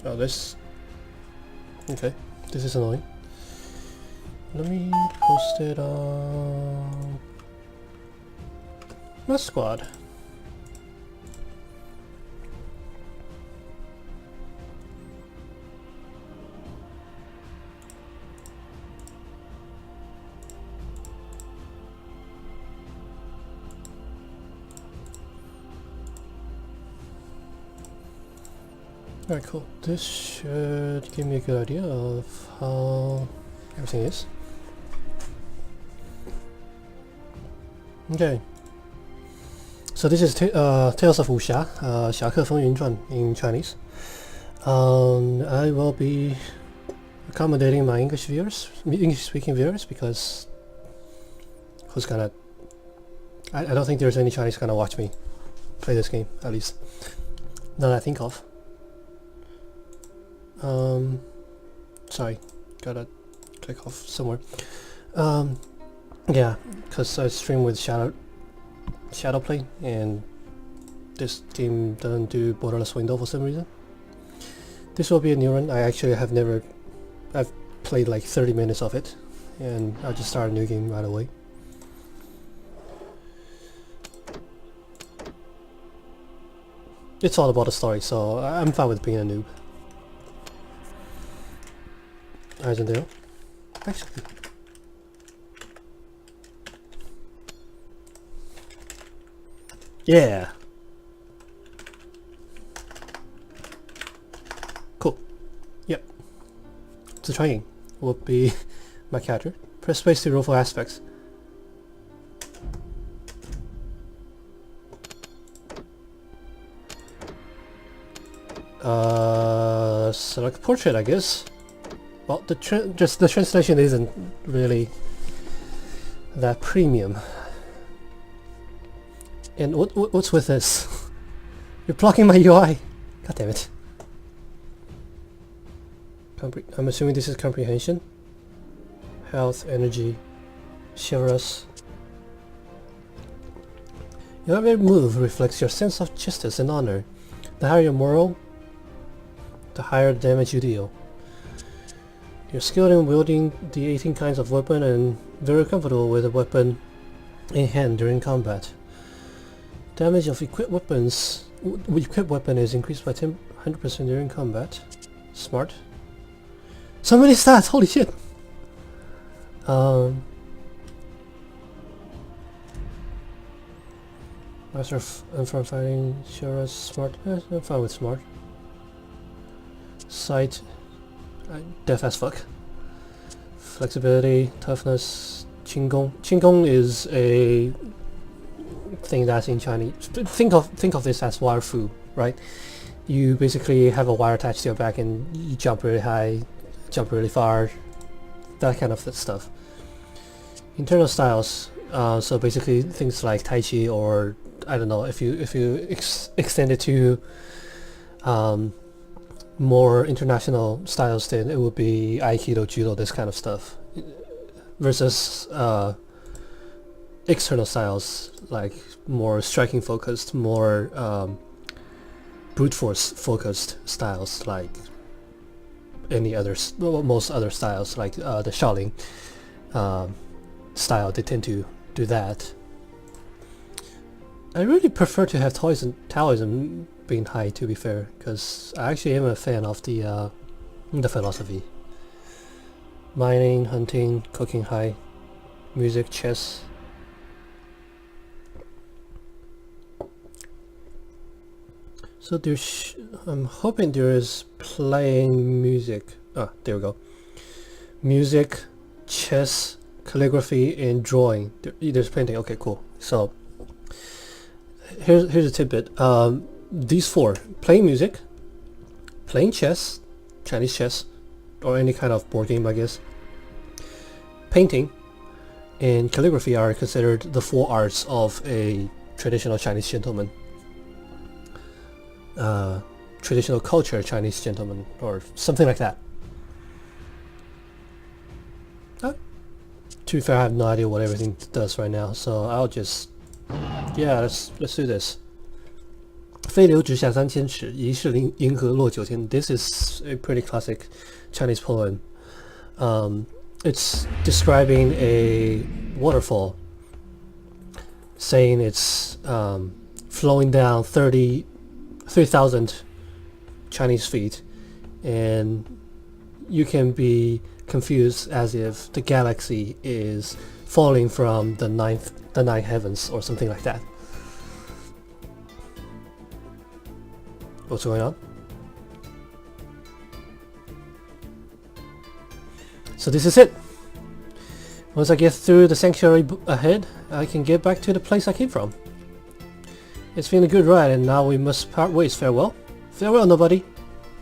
Oh, this... Okay, this is annoying. Let me post it on... my squad. Alright, cool. This should give me a good idea of how everything is. Okay. So this is Tales of Wuxia, 侠客风云传 in Chinese. I will be accommodating my English-speaking viewers because who's gonna... I don't think there's any Chinese gonna watch me play this game, at least. That I think of. Sorry, gotta click off somewhere. Yeah, because I stream with Shadowplay, and this game doesn't do borderless window for some reason. This will be a new run. I actually have never... I've played like 30 minutes of it, and I'll just start a new game right away. It's all about the story, so I'm fine with being a noob. Izendale. Actually... yeah! Cool. Yep. So trying will be my character. Press space to roll for aspects. Select portrait, I guess. Well, the translation isn't really that premium. And what's with this? You're blocking my UI! God damn it. I'm assuming this is comprehension. Health, energy, chivalrous. Your every move reflects your sense of justice and honor. The higher your moral, the higher the damage you deal. You're skilled in wielding the 18 kinds of weapon and very comfortable with a weapon in hand during combat. Damage of equipped weapon is increased by 100% during combat. Smart. So many stats, holy shit! Master of from fighting, sure as smart. I'm fine with smart. Sight, deaf as fuck. Flexibility, toughness, Qinggong. Qinggong is a thing that's in Chinese. Think of this as wire fu, right? You basically have a wire attached to your back and you jump really high, jump really far, that kind of stuff. Internal styles, so basically things like Tai Chi, or I don't know, if you extend it to more international styles, then it would be Aikido, Judo, this kind of stuff. Versus external styles, like more striking focused, more brute force focused styles, like any others, well, most other styles, like the Shaolin style, they tend to do that. I really prefer to have Taoism being high, to be fair, because I actually am a fan of the philosophy. Mining, hunting, cooking high, music, chess. So there's, I'm hoping there is playing music. Ah, there we go. Music, chess, calligraphy, and drawing. There's painting. Okay, cool. So here's a tidbit. These four: playing music, playing chess, Chinese chess, or any kind of board game, I guess. Painting and calligraphy are considered the four arts of a traditional Chinese gentleman. Traditional culture Chinese gentleman, or something like that. To be fair, I have no idea what everything does right now, so I'll just... yeah, let's do this. 飞流直下3000尺，疑是银河落9天. This is a pretty classic Chinese poem. It's describing a waterfall, saying it's flowing down 3,000 Chinese feet, and you can be confused as if the galaxy is falling from the ninth heavens or something like that. What's going on? So this is it. Once I get through the sanctuary ahead, I can get back to the place I came from. It's been a good ride, and now we must part ways. Farewell. Farewell, nobody.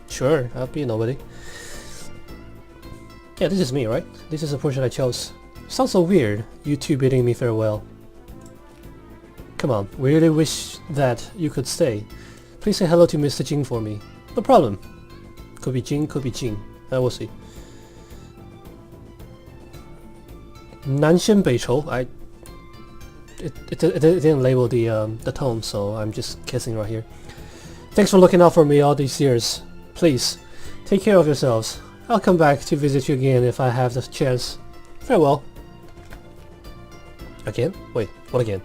Sure, I'll be nobody. Yeah, this is me, right? This is the portion I chose. Sounds so weird, you two bidding me farewell. Come on, we really wish that you could stay. Please say hello to Mr. Jing for me. No problem. Could be Jing, could be Jing. We'll see. 南谙北愁. It didn't label the tone, so I'm just guessing right here. Thanks for looking out for me all these years. Please, take care of yourselves. I'll come back to visit you again if I have the chance. Farewell. Again? Wait, what again?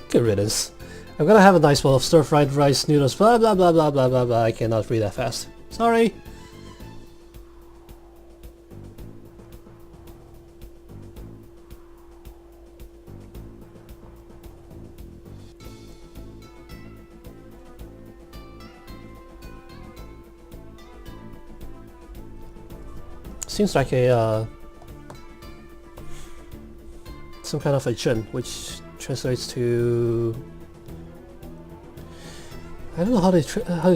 Good riddance. I'm gonna have a nice bowl of stir-fried rice noodles, blah blah blah blah blah blah blah. I cannot read that fast. Sorry. Seems like a some kind of a zhen, which translates to, I don't know how do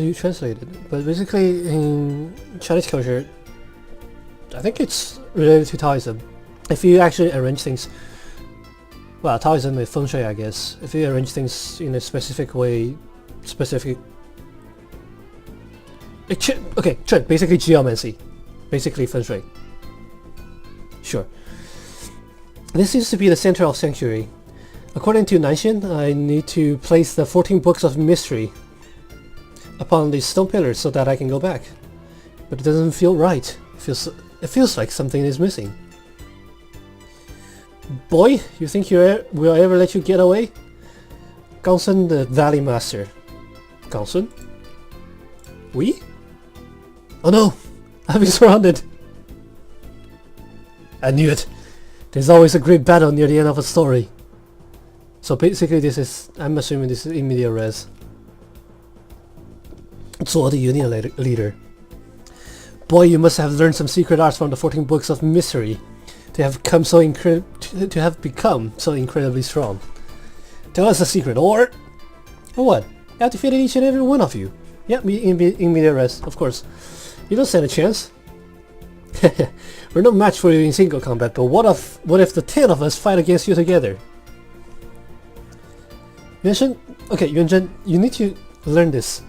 you translate it, but basically in Chinese culture, I think it's related to Taoism. If you actually arrange things, well, Taoism is feng shui, I guess. If you arrange things in a specific way, okay, basically geomancy. Basically feng shui. Sure. This seems to be the center of sanctuary. According to Nanxian, I need to place the 14 books of mystery upon these stone pillars so that I can go back. But it doesn't feel right. It feels like something is missing. Boy, you think we'll ever let you get away? Gongsun, the Valley Master. Gongsun? We? Oh no! I've been surrounded! I knew it! There's always a great battle near the end of a story. So basically this is, I'm assuming this is in media res. Zuo, the union leader. Boy, you must have learned some secret arts from the 14 books of mystery to have become so incredibly strong. Tell us the secret, or what? I have defeated each and every one of you. Yeah, in media res, of course. You don't stand a chance. We're no match for you in single combat, but what if the 10 of us fight against you together? Yuanzhen, you need to learn this.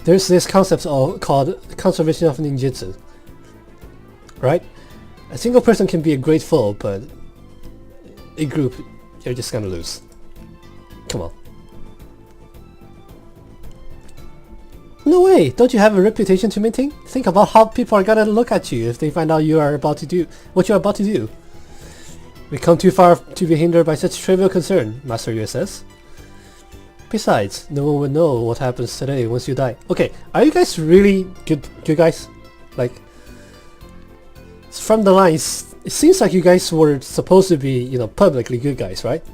There's this concept called conservation of ninjutsu. Right? A single person can be a great foe, but a group, you're just gonna lose. Come on. No way! Don't you have a reputation to maintain? Think about how people are gonna look at you if they find out what you're about to do. We come too far to be hindered by such trivial concern, Master Yue says. Besides, no one would know what happens today once you die. Okay, are you guys really good guys? Like, from the lines, it seems like you guys were supposed to be, publicly good guys, right?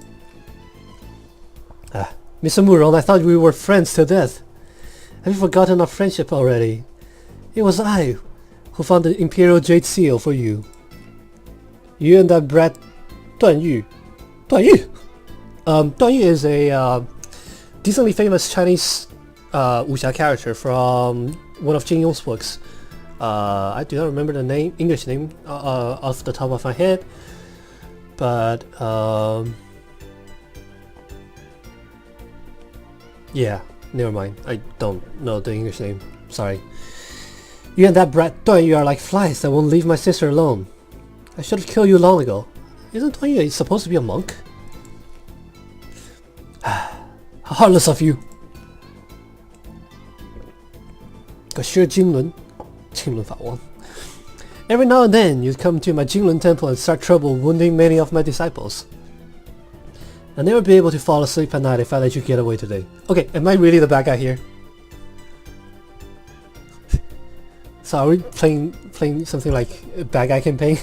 Mr. Muron, I thought we were friends to death. Have you forgotten our friendship already? It was I who found the Imperial Jade Seal for you. You and that brat Duan Yu. Duan Yu? Duan Yu is a decently famous Chinese wuxia character from one of Jin Yong's books. I do not remember the English name off the top of my head, but yeah. Never mind, I don't know the English name, sorry. You and that brat Duan Yu are like flies that won't leave my sister alone. I should have killed you long ago. Isn't Duan Yu supposed to be a monk? How heartless of you! 可是金轮法王. Every now and then you'd come to my Jinlun temple and start trouble, wounding many of my disciples. I'll never be able to fall asleep at night if I let you get away today. Okay, am I really the bad guy here? So are we playing something like a bad guy campaign?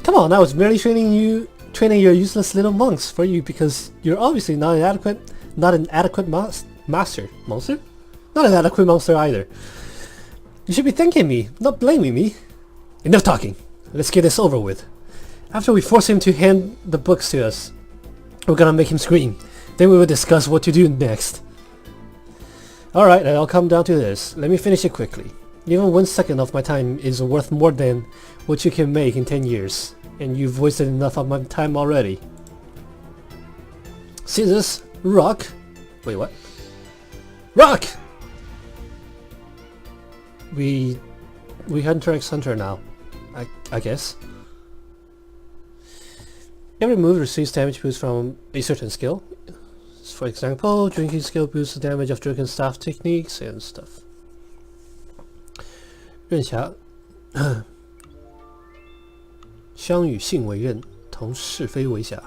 Come on, I was merely training your useless little monks for you because you're obviously not an adequate master. Monster? Not an adequate monster either. You should be thanking me, not blaming me. Enough talking. Let's get this over with. After we force him to hand the books to us, we're gonna make him scream. Then we will discuss what to do next. Alright, I'll come down to this. Let me finish it quickly. Even 1 second of my time is worth more than what you can make in 10 years. And you've wasted enough of my time already. Scissors, rock. Wait, what? Rock! We Hunter x Hunter now, I guess. Every move receives damage boost from a certain skill. For example, drinking skill boosts the damage of drinking staff techniques and stuff. 刃侠相与性为刃，同是非为侠。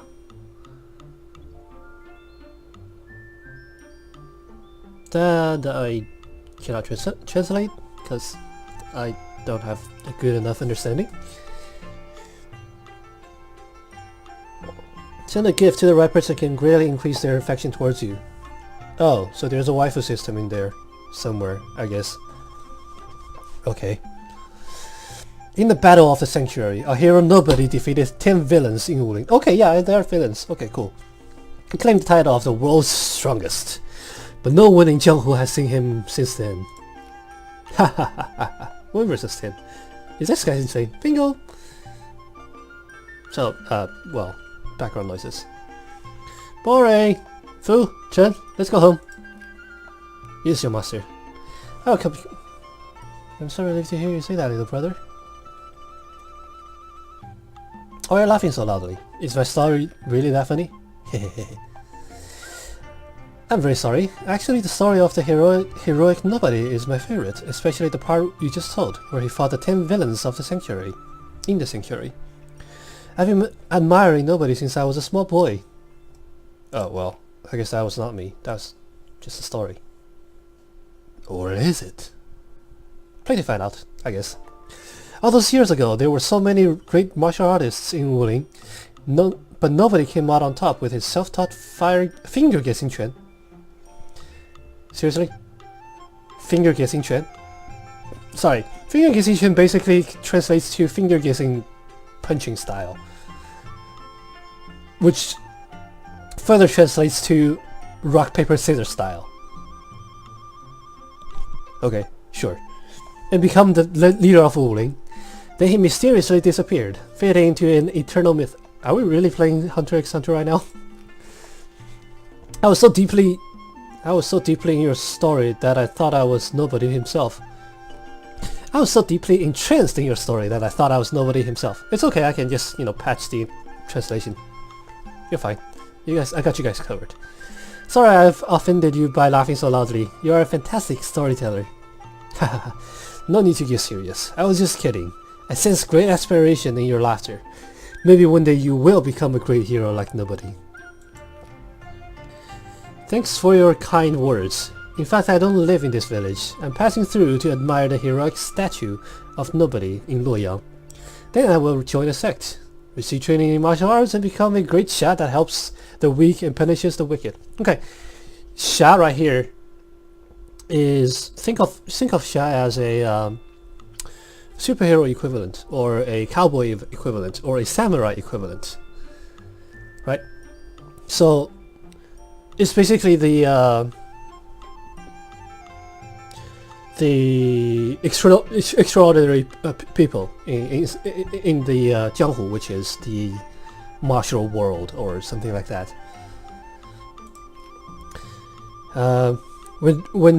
That I cannot translate because I don't have a good enough understanding. Send a gift to the right person can greatly increase their affection towards you. Oh, so there's a waifu system in there somewhere, I guess. Okay. In the Battle of the Sanctuary, our hero Nobody defeated 10 villains in Wuling. Okay, yeah, they are villains. Okay, cool. He claimed the title of the world's strongest, but no one in Jianghu has seen him since then. Ha ha ha ha ha. 1 versus 10. Is this guy insane? Bingo! So, well, background noises. Boring! Fu, Chen, let's go home. Yes, your master. Oh, come. I'm so relieved to hear you say that, little brother. Why are you laughing so loudly? Is my story really that funny? I'm very sorry. Actually, the story of the heroic Nobody is my favorite, especially the part you just told, where he fought the 10 villains of the Sanctuary. In the Sanctuary. I've been admiring Nobody since I was a small boy. Oh, well, I guess that was not me. That was just a story. Or is it? Play to find out, I guess. All those years ago, there were so many great martial artists in Wuling, but nobody came out on top with his self-taught finger-guessing Quan. Seriously? Finger-guessing Quan? Sorry, finger-guessing Quan basically translates to finger-guessing punching style, which further translates to rock, paper, scissors style. Okay, sure. And become the leader of Wuling. Then he mysteriously disappeared, fading into an eternal myth. Are we really playing Hunter x Hunter right now? I was so deeply in your story that I thought I was Nobody himself. I was so deeply entranced in your story that I thought I was Nobody himself. It's okay, I can just, patch the translation. You're fine. I got you guys covered. Sorry I've offended you by laughing so loudly. You are a fantastic storyteller. Haha. No need to get serious. I was just kidding. I sense great aspiration in your laughter. Maybe one day you will become a great hero like Nobody. Thanks for your kind words. In fact, I don't live in this village. I'm passing through to admire the heroic statue of Nobody in Luoyang. Then I will join a sect, receive training in martial arts, and become a great Xia that helps the weak and punishes the wicked. Okay, Xia right here is think of Xia as a superhero equivalent, or a cowboy equivalent, or a samurai equivalent, right? So it's basically the extraordinary people in the Jianghu, which is the martial world or something like that. Where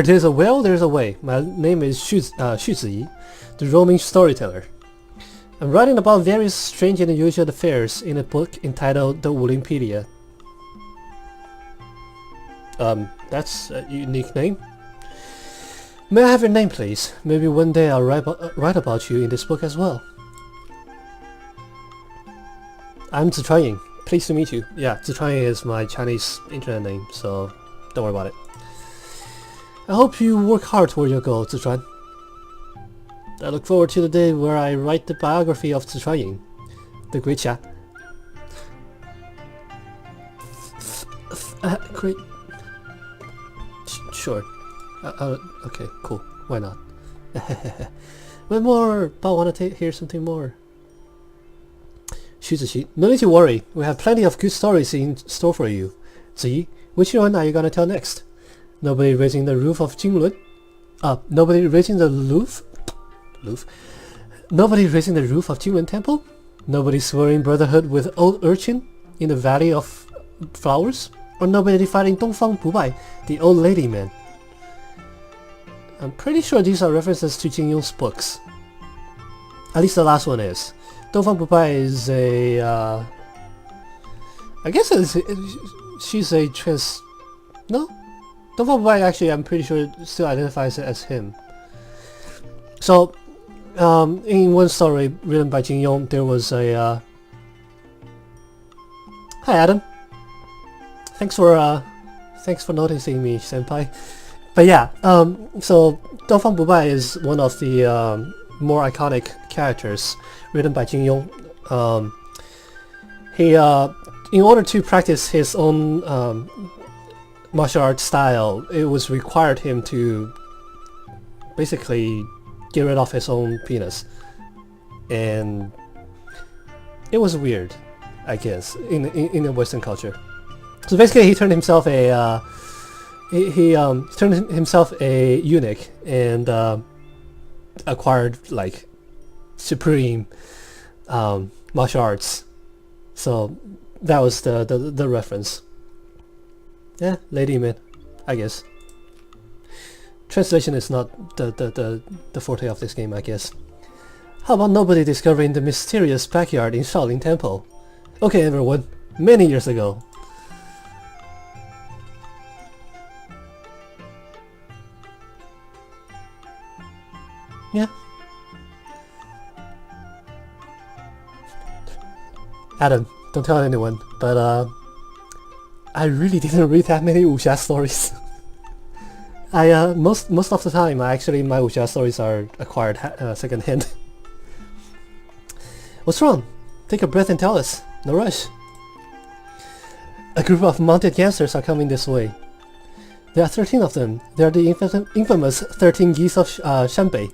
there's a will, there's a way. My name is Xu Ziyi, the roaming storyteller. I'm writing about various strange and unusual affairs in a book entitled The Wulingpedia. That's a unique name. May I have your name, please? Maybe one day I'll write about you in this book as well. I'm Zichuanying. Pleased to meet you. Yeah, Zichuanying is my Chinese internet name, so don't worry about it. I hope you work hard toward your goal, Zichuan. I look forward to the day where I write the biography of Zichuanying, the great Xia. Great. Sure. Okay, cool. Why not? One more, but I want to hear something more. Xu Ziqi, no need to worry. We have plenty of good stories in store for you. Ziyi, which one are you gonna tell next? Nobody raising the roof of Jinglun? Nobody raising the roof? Nobody raising the roof of Jinglun Temple? Nobody swearing brotherhood with old urchin in the Valley of Flowers? Or nobody fighting Dongfang Bubai, the old lady man? I'm pretty sure these are references to Jin Yong's books. At least the last one is. Dongfang Bubai is a... I guess she's a trans... No? Dongfang Bubai actually, I'm pretty sure, still identifies as him. So, in one story written by Jin Yong, there was a... Hi Adam. Thanks for noticing me, senpai. But yeah, so Dongfang Bubai is one of the more iconic characters written by Jin Yong. He, in order to practice his own martial arts style, it was required him to basically get rid of his own penis, and it was weird, I guess, in the Western culture. So basically, he turned himself a he turned himself a eunuch and acquired like supreme martial arts. So that was the reference. Yeah, lady man, I guess. Translation is not the forte of this game, I guess. How about nobody discovering the mysterious backyard in Shaolin Temple? Okay, everyone, many years ago. Yeah. Adam, don't tell anyone, but I really didn't read that many wuxia stories. I most of the time, my wuxia stories are acquired secondhand. What's wrong? Take a breath and tell us. No rush. A group of mounted gangsters are coming this way. There are 13 of them. They are the infamous 13 geese of Shanbei.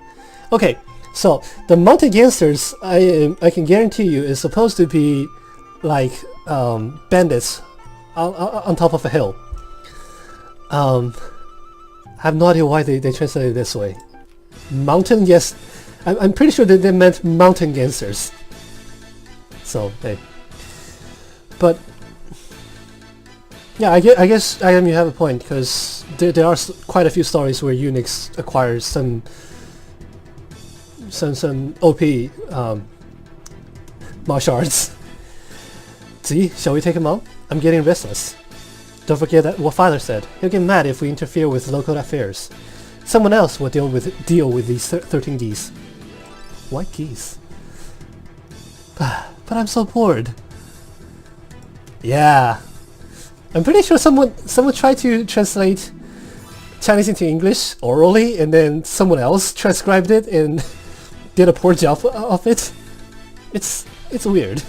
Okay, so the mounted gangsters, I can guarantee you, is supposed to be like bandits on top of a hill. I have no idea why they translated it this way. Mountain, yes, I'm pretty sure that they meant mountain gangsters. So hey, but yeah, I guess you have a point, because there are quite a few stories where eunuchs acquire some OP martial arts. See, shall we take him out? I'm getting restless. Don't forget that what father said. He'll get mad if we interfere with local affairs. Someone else will deal with these 13 geese. What geese? But I'm so bored. Yeah. I'm pretty sure someone tried to translate Chinese into English orally, and then someone else transcribed it and did a poor job of it. It's weird.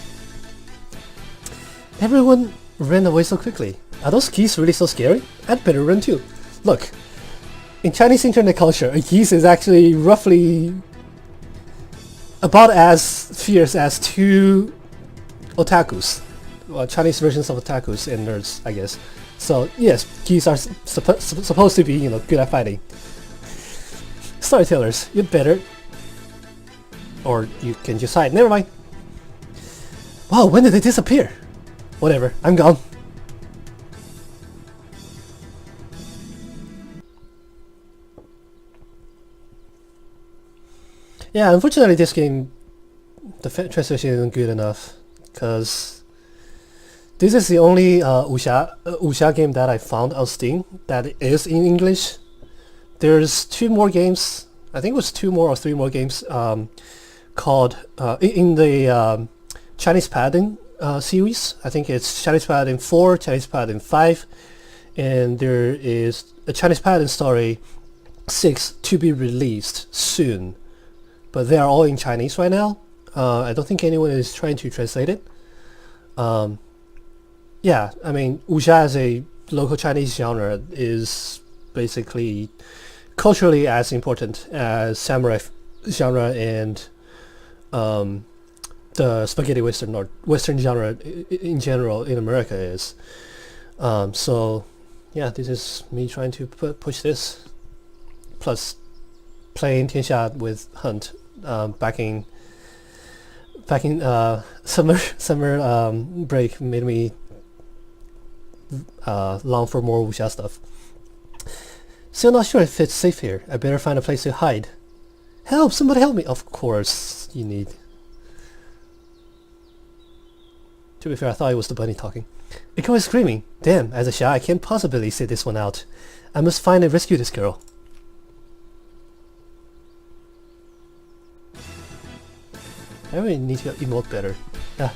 Everyone ran away so quickly. Are those geese really so scary? I'd better run too. Look, in Chinese internet culture, a geese is actually roughly about as fierce as two otakus. Well, Chinese versions of otakus and nerds, I guess. So yes, geese are supposed to be, good at fighting. Storytellers, you'd better... Or you can just hide. Never mind. Wow, when did they disappear? Whatever, I'm gone. Yeah, unfortunately this game, the translation isn't good enough, because this is the only wuxia game that I found on Steam that is in English, there's 2 more games. I think it was 2 more or 3 more games called in the Chinese Paladin series. I think it's Chinese Paladin 4, Chinese Paladin 5, and there is a Chinese Paladin story 6 to be released soon. But they are all in Chinese right now. I don't think anyone is trying to translate it. Yeah, I mean, wuxia as a local Chinese genre is basically culturally as important as samurai genre and the spaghetti western or western genre in general in America is. So yeah, this is me trying to push this, plus playing Tianxia with Hunt back in summer break made me long for more wuxia stuff. Still not sure if it's safe here. I better find a place to hide. Help! Somebody help me! Of course you need. To be fair, I thought it was the bunny talking. The girl is screaming. Damn, as a Xia, I can't possibly sit this one out. I must find and rescue this girl. I really need to emote better. Ah,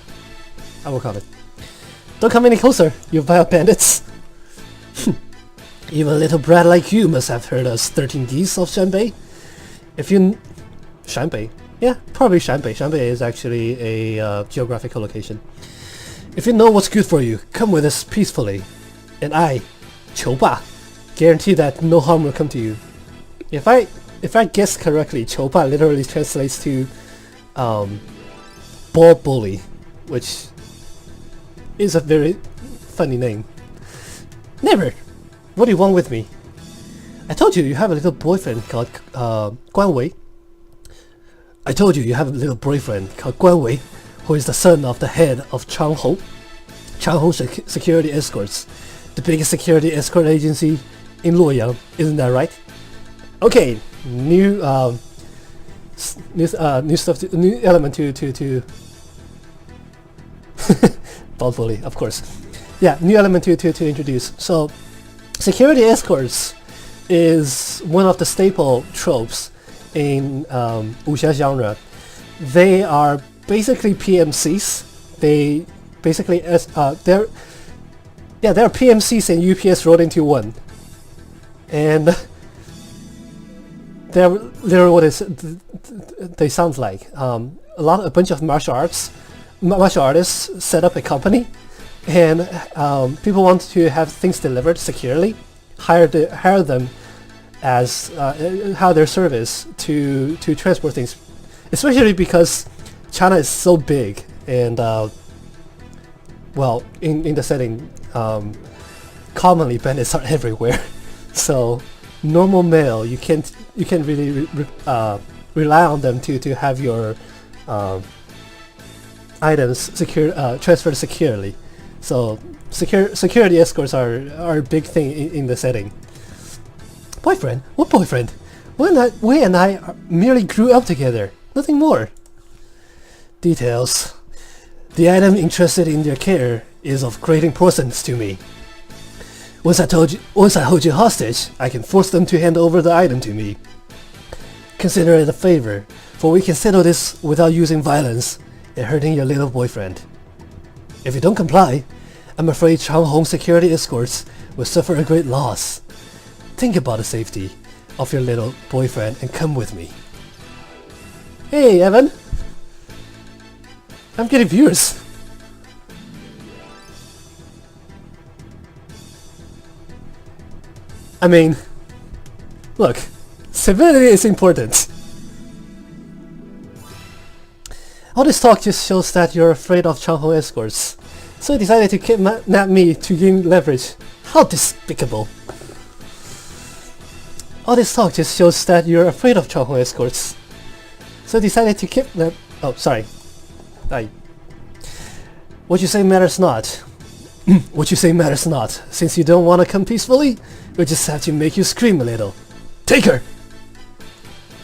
I'll work on it. Don't come any closer, you vile bandits! Even a little brat like you must have heard us 13 geese of Shanbei. If you... Shanbei? Yeah, probably Shanbei. Shanbei is actually a geographical location. If you know what's good for you, come with us peacefully. And I, Qiu Ba, guarantee that no harm will come to you. If I guess correctly, Qiu Ba literally translates to ball bully, which is a very funny name. Never! What do you want with me? I told you have a little boyfriend called Guan Wei. I told you have a little boyfriend called Guan Wei, who is the son of the head of Changhou Security Escorts, the biggest security escort agency in Luoyang. Isn't that right? Okay, new stuff, new element to ball bully, of course. Yeah, new element to introduce. So, security escorts is one of the staple tropes in wuxia genre. They are basically PMCs. They basically they're PMCs and UPS rolled into one, and they're literally what they sound like. A bunch of martial artists set up a company, and people want to have things delivered securely. Hire them as how their service to transport things, especially because China is so big and well, in the setting, commonly bandits are everywhere. So normal mail, you can't really rely on them to have your items transferred securely. So security escorts are a big thing in the setting. Boyfriend? What boyfriend? We and I merely grew up together. Nothing more. Details. The item interested in their care is of great importance to me. Once I hold you hostage, I can force them to hand over the item to me. Consider it a favor, for we can settle this without using violence and hurting your little boyfriend. If you don't comply, I'm afraid Changhou Security Escorts will suffer a great loss. Think about the safety of your little boyfriend and come with me. Hey, Evan! I'm getting viewers! I mean, look, civility is important. All this talk just shows that you're afraid of Changhou escorts, so you decided to kidnap me to gain leverage. How despicable. All this talk just shows that you're afraid of Changhou escorts, so you decided to kidnap... Oh, sorry. What you say matters not. What you say matters not. Since you don't want to come peacefully, we'll just have to make you scream a little. Take her!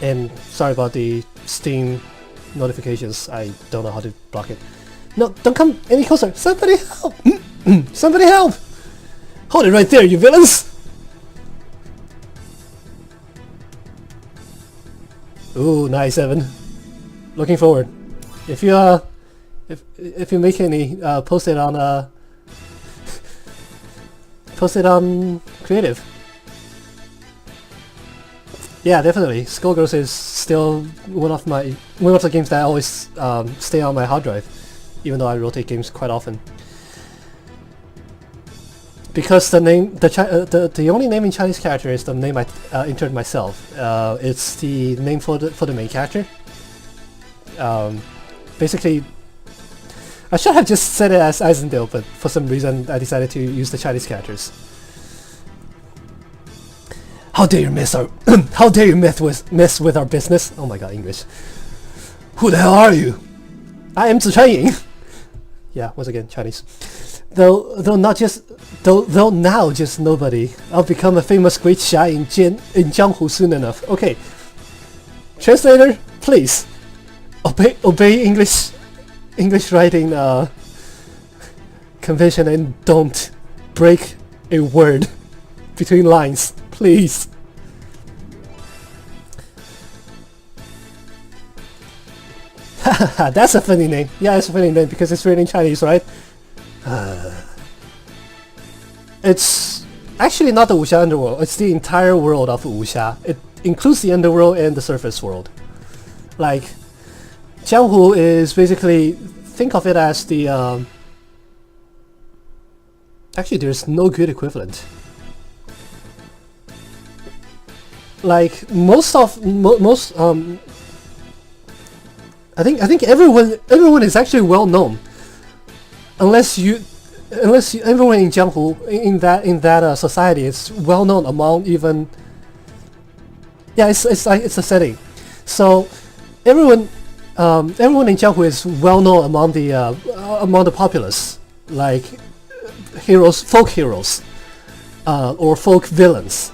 And sorry about the Steam notifications. I don't know how to block it. No, don't come any closer. Somebody help! Somebody help! Hold it right there, you villains! Ooh, nice, Evan. Looking forward. If you if you make any, post it on post it on Creative. Yeah, definitely. Skullgirls is still one of the games that I always stay on my hard drive, even though I rotate games quite often. Because the name, the only name in Chinese character is the name I entered myself. It's the name for the main character. Basically, I should have just said it as Izendale, but for some reason I decided to use the Chinese characters. How dare you mess our how dare you mess with our business? Oh my god, English. Who the hell are you? I am Zichanying. Yeah, once again, Chinese. Though now just nobody. I'll become a famous great xia in Jianghu soon enough. Okay. Translator, please. Obey English writing convention and don't break a word between lines, please. That's a funny name. Yeah, it's a funny name because it's written in Chinese, right? It's actually not the Wuxia underworld, it's the entire world of Wuxia. It includes the underworld and the surface world. Like, Jianghu is basically, think of it as the actually there's no good equivalent. Like most I think everyone is actually well known, unless everyone in Jianghu in that society is well known among even, yeah, it's like it's a setting. So everyone in Jianghu is well known among the populace, like heroes, folk heroes, or folk villains.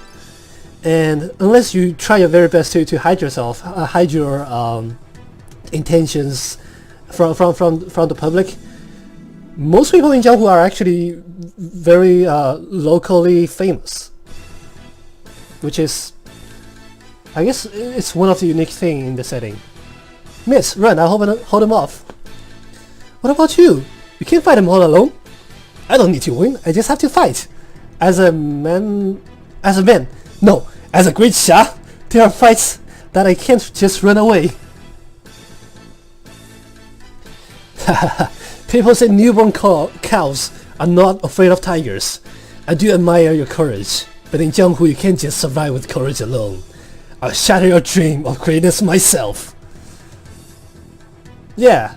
And unless you try your very best to hide yourself, hide your intentions from the public, most people in Jianghu are actually very locally famous, which is, I guess, it's one of the unique things in the setting. Miss, run! I'll hold him off. What about you? You can't fight him all alone. I don't need to win. I just have to fight. As a man. No, as a great xia. There are fights that I can't just run away. People say newborn cows are not afraid of tigers. I do admire your courage, but in Jianghu you can't just survive with courage alone. I'll shatter your dream of greatness myself. Yeah.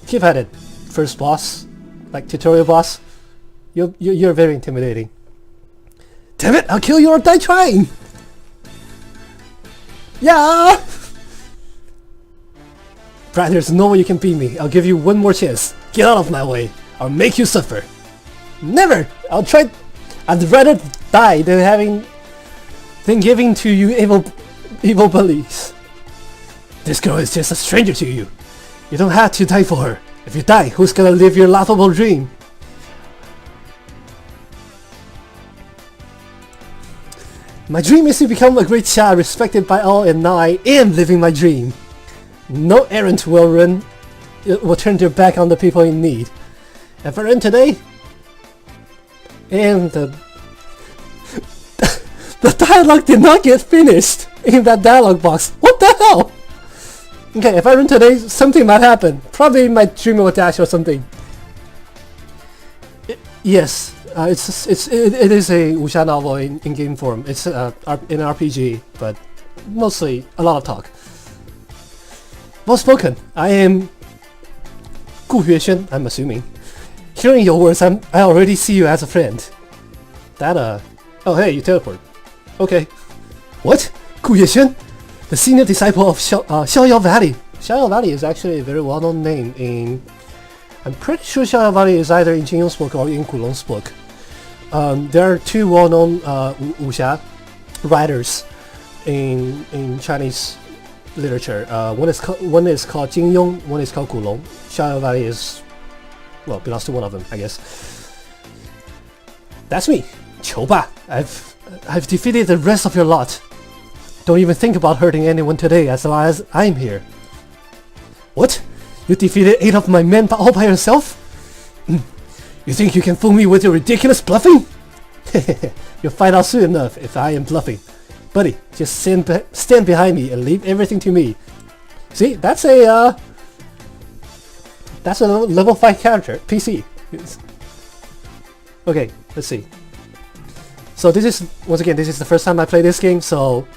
Keep at it, first boss, like tutorial boss. You're very intimidating. Damn it! I'll kill you or die trying. Yeah. Brad, there's no way you can beat me. I'll give you one more chance. Get out of my way. I'll make you suffer. Never! I'll try. I'd rather die than giving to you evil beliefs. This girl is just a stranger to you. You don't have to die for her. If you die, who's gonna live your laughable dream? My dream is to become a great xia respected by all, and now I am living my dream. No errant will turn their back on the people in need. If I run today, and the dialogue did not get finished in that dialogue box. What the hell? Okay, if I run today, something might happen. Probably my dream will dash or something. Yes, it is a wuxia novel in game form. It's an RPG, but mostly a lot of talk. Well spoken. I am Gu Xuexuan, I'm assuming. Hearing your words, I already see you as a friend. That oh hey, you teleport. Okay. What? Gu Xuexuan? The senior disciple of Xiaoyao Valley. Xiaoyao Valley is actually a very well-known name in... I'm pretty sure Xiaoyao Valley is either in Jingyong's book or in Kulong's book. There are two well-known wuxia writers in Chinese literature. One is called Jingyong, one is called Kulong. Xiaoyao Valley is, well, belongs to one of them, I guess. That's me, Qiu Ba. I've defeated the rest of your lot. Don't even think about hurting anyone today as long as I'm here. What? You defeated 8 of my men all by yourself? You think you can fool me with your ridiculous bluffing? You'll find out soon enough if I am bluffing. Buddy, just stand behind me and leave everything to me. See, that's a level 5 character, PC. Okay, let's see. So this is, once again, this is the first time I play this game, so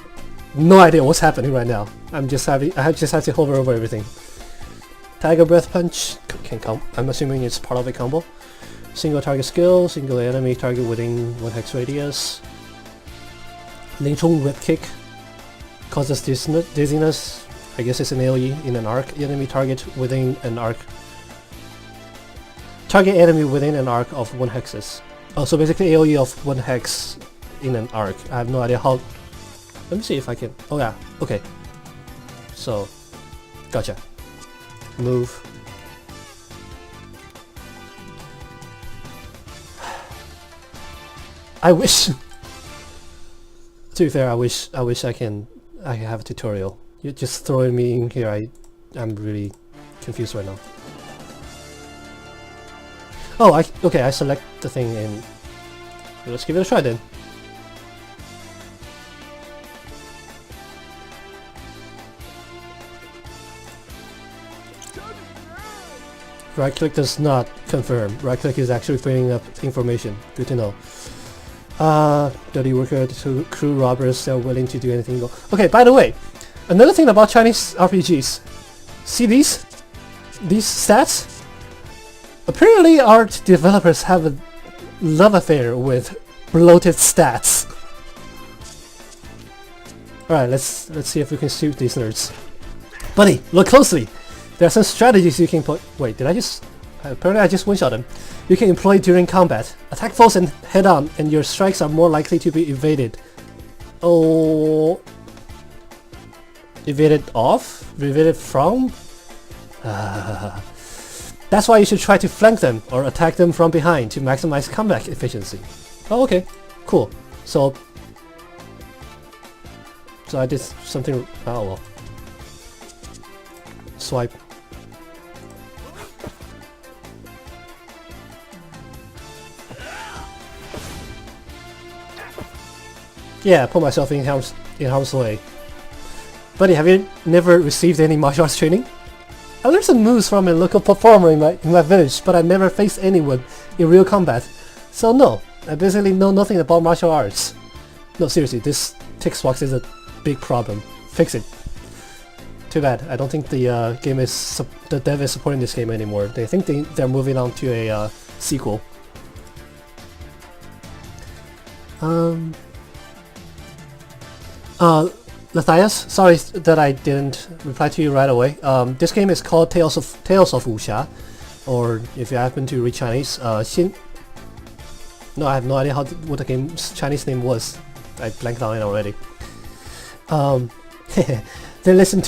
no idea what's happening right now. I just have to hover over everything. Tiger Breath Punch, I'm assuming it's part of a combo. Single target skill, single enemy target within 1 hex radius. Ling Chung Red Kick causes dizziness. I guess it's an AoE in an arc. Enemy target within an arc. Target enemy within an arc of 1 hexes. Oh, so basically AoE of 1 hex in an arc. I have no idea how. Let me see if I can. Oh yeah, okay. So, gotcha. Move. I wish. To be fair, I wish I can have a tutorial. You're just throwing me in here. I'm really confused right now. Oh, okay. I select the thing and let's give it a try then. Right click does not confirm. Right click is actually bringing up information. Good to know. Dirty worker to crew robbers, they're willing to do anything. Okay, by the way, another thing about Chinese RPGs. See these stats? Apparently art developers have a love affair with bloated stats. Alright, let's see if we can shoot these nerds. Buddy, look closely! There are some strategies you can put. Wait, did I just... apparently I just one-shot him. You can employ during combat. Attack foes and head-on, and your strikes are more likely to be evaded. Oh... evaded off? Evaded from? That's why you should try to flank them, or attack them from behind to maximize combat efficiency. Oh, okay. Cool. So I did something... oh well. Swipe. Yeah, put myself in harm's way. Buddy, have you never received any martial arts training? I learned some moves from a local performer in my village, but I never faced anyone in real combat. So no, I basically know nothing about martial arts. No, seriously, this text box is a big problem. Fix it. Too bad. I don't think the game is the dev is supporting this game anymore. They think they're moving on to a sequel. Matthias, sorry that I didn't reply to you right away. This game is called Tales of Wuxia, or if you happen to read Chinese, No, I have no idea what the game's Chinese name was. I blanked on it already. Then listen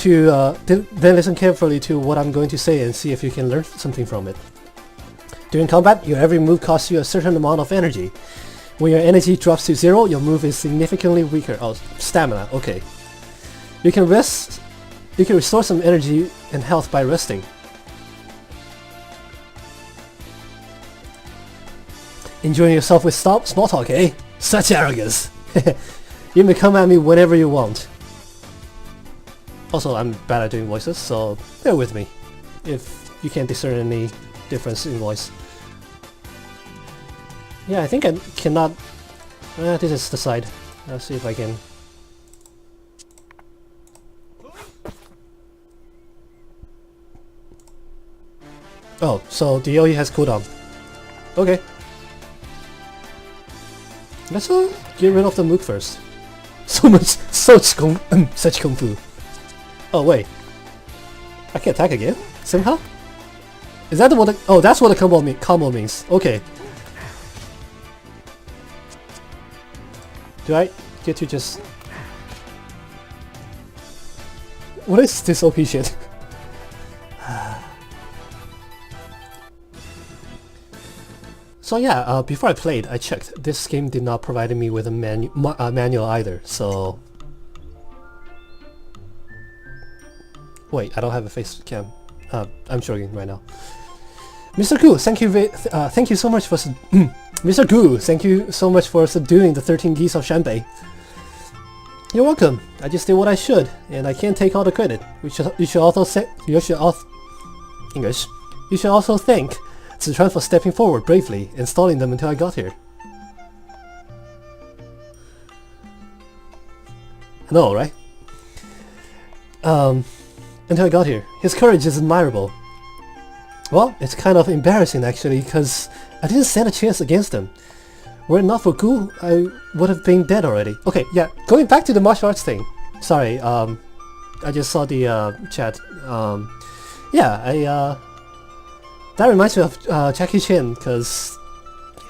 carefully to what I'm going to say and see if you can learn something from it. During combat, your every move costs you a certain amount of energy. When your energy drops to 0, your move is significantly weaker. Oh, stamina, okay. You can rest. You can restore some energy and health by resting. Enjoying yourself with small talk, eh? Such arrogance! You may come at me whenever you want. Also, I'm bad at doing voices, so bear with me if you can't discern any difference in voice. Yeah, I think I cannot... this is the side. Let's see if I can... Oh, so the OE has cooldown. Okay. Let's get rid of the Mook first. Such kung fu. Oh wait, I can attack again somehow. Is that what? Oh, that's what the combo means. Okay. Do I get to just? What is this OP shit? So yeah, before I played, I checked. This game did not provide me with a manual either, so Wait, I don't have a face cam. I'm showing right now. Mr. Gu, thank you so much for Mr. Gu, thank you so much for subduing the 13 geese of Shanbei. You're welcome. I just did what I should, and I can't take all the credit. You should also thank Zichuan for stepping forward bravely and stalling them until I got here. I know, right? Until I got here. His courage is admirable. Well, it's kind of embarrassing actually, because I didn't stand a chance against him. Were it not for Gu, I would have been dead already. Okay, yeah, going back to the martial arts thing. Sorry, I just saw the chat. Yeah, that reminds me of Jackie Chan, because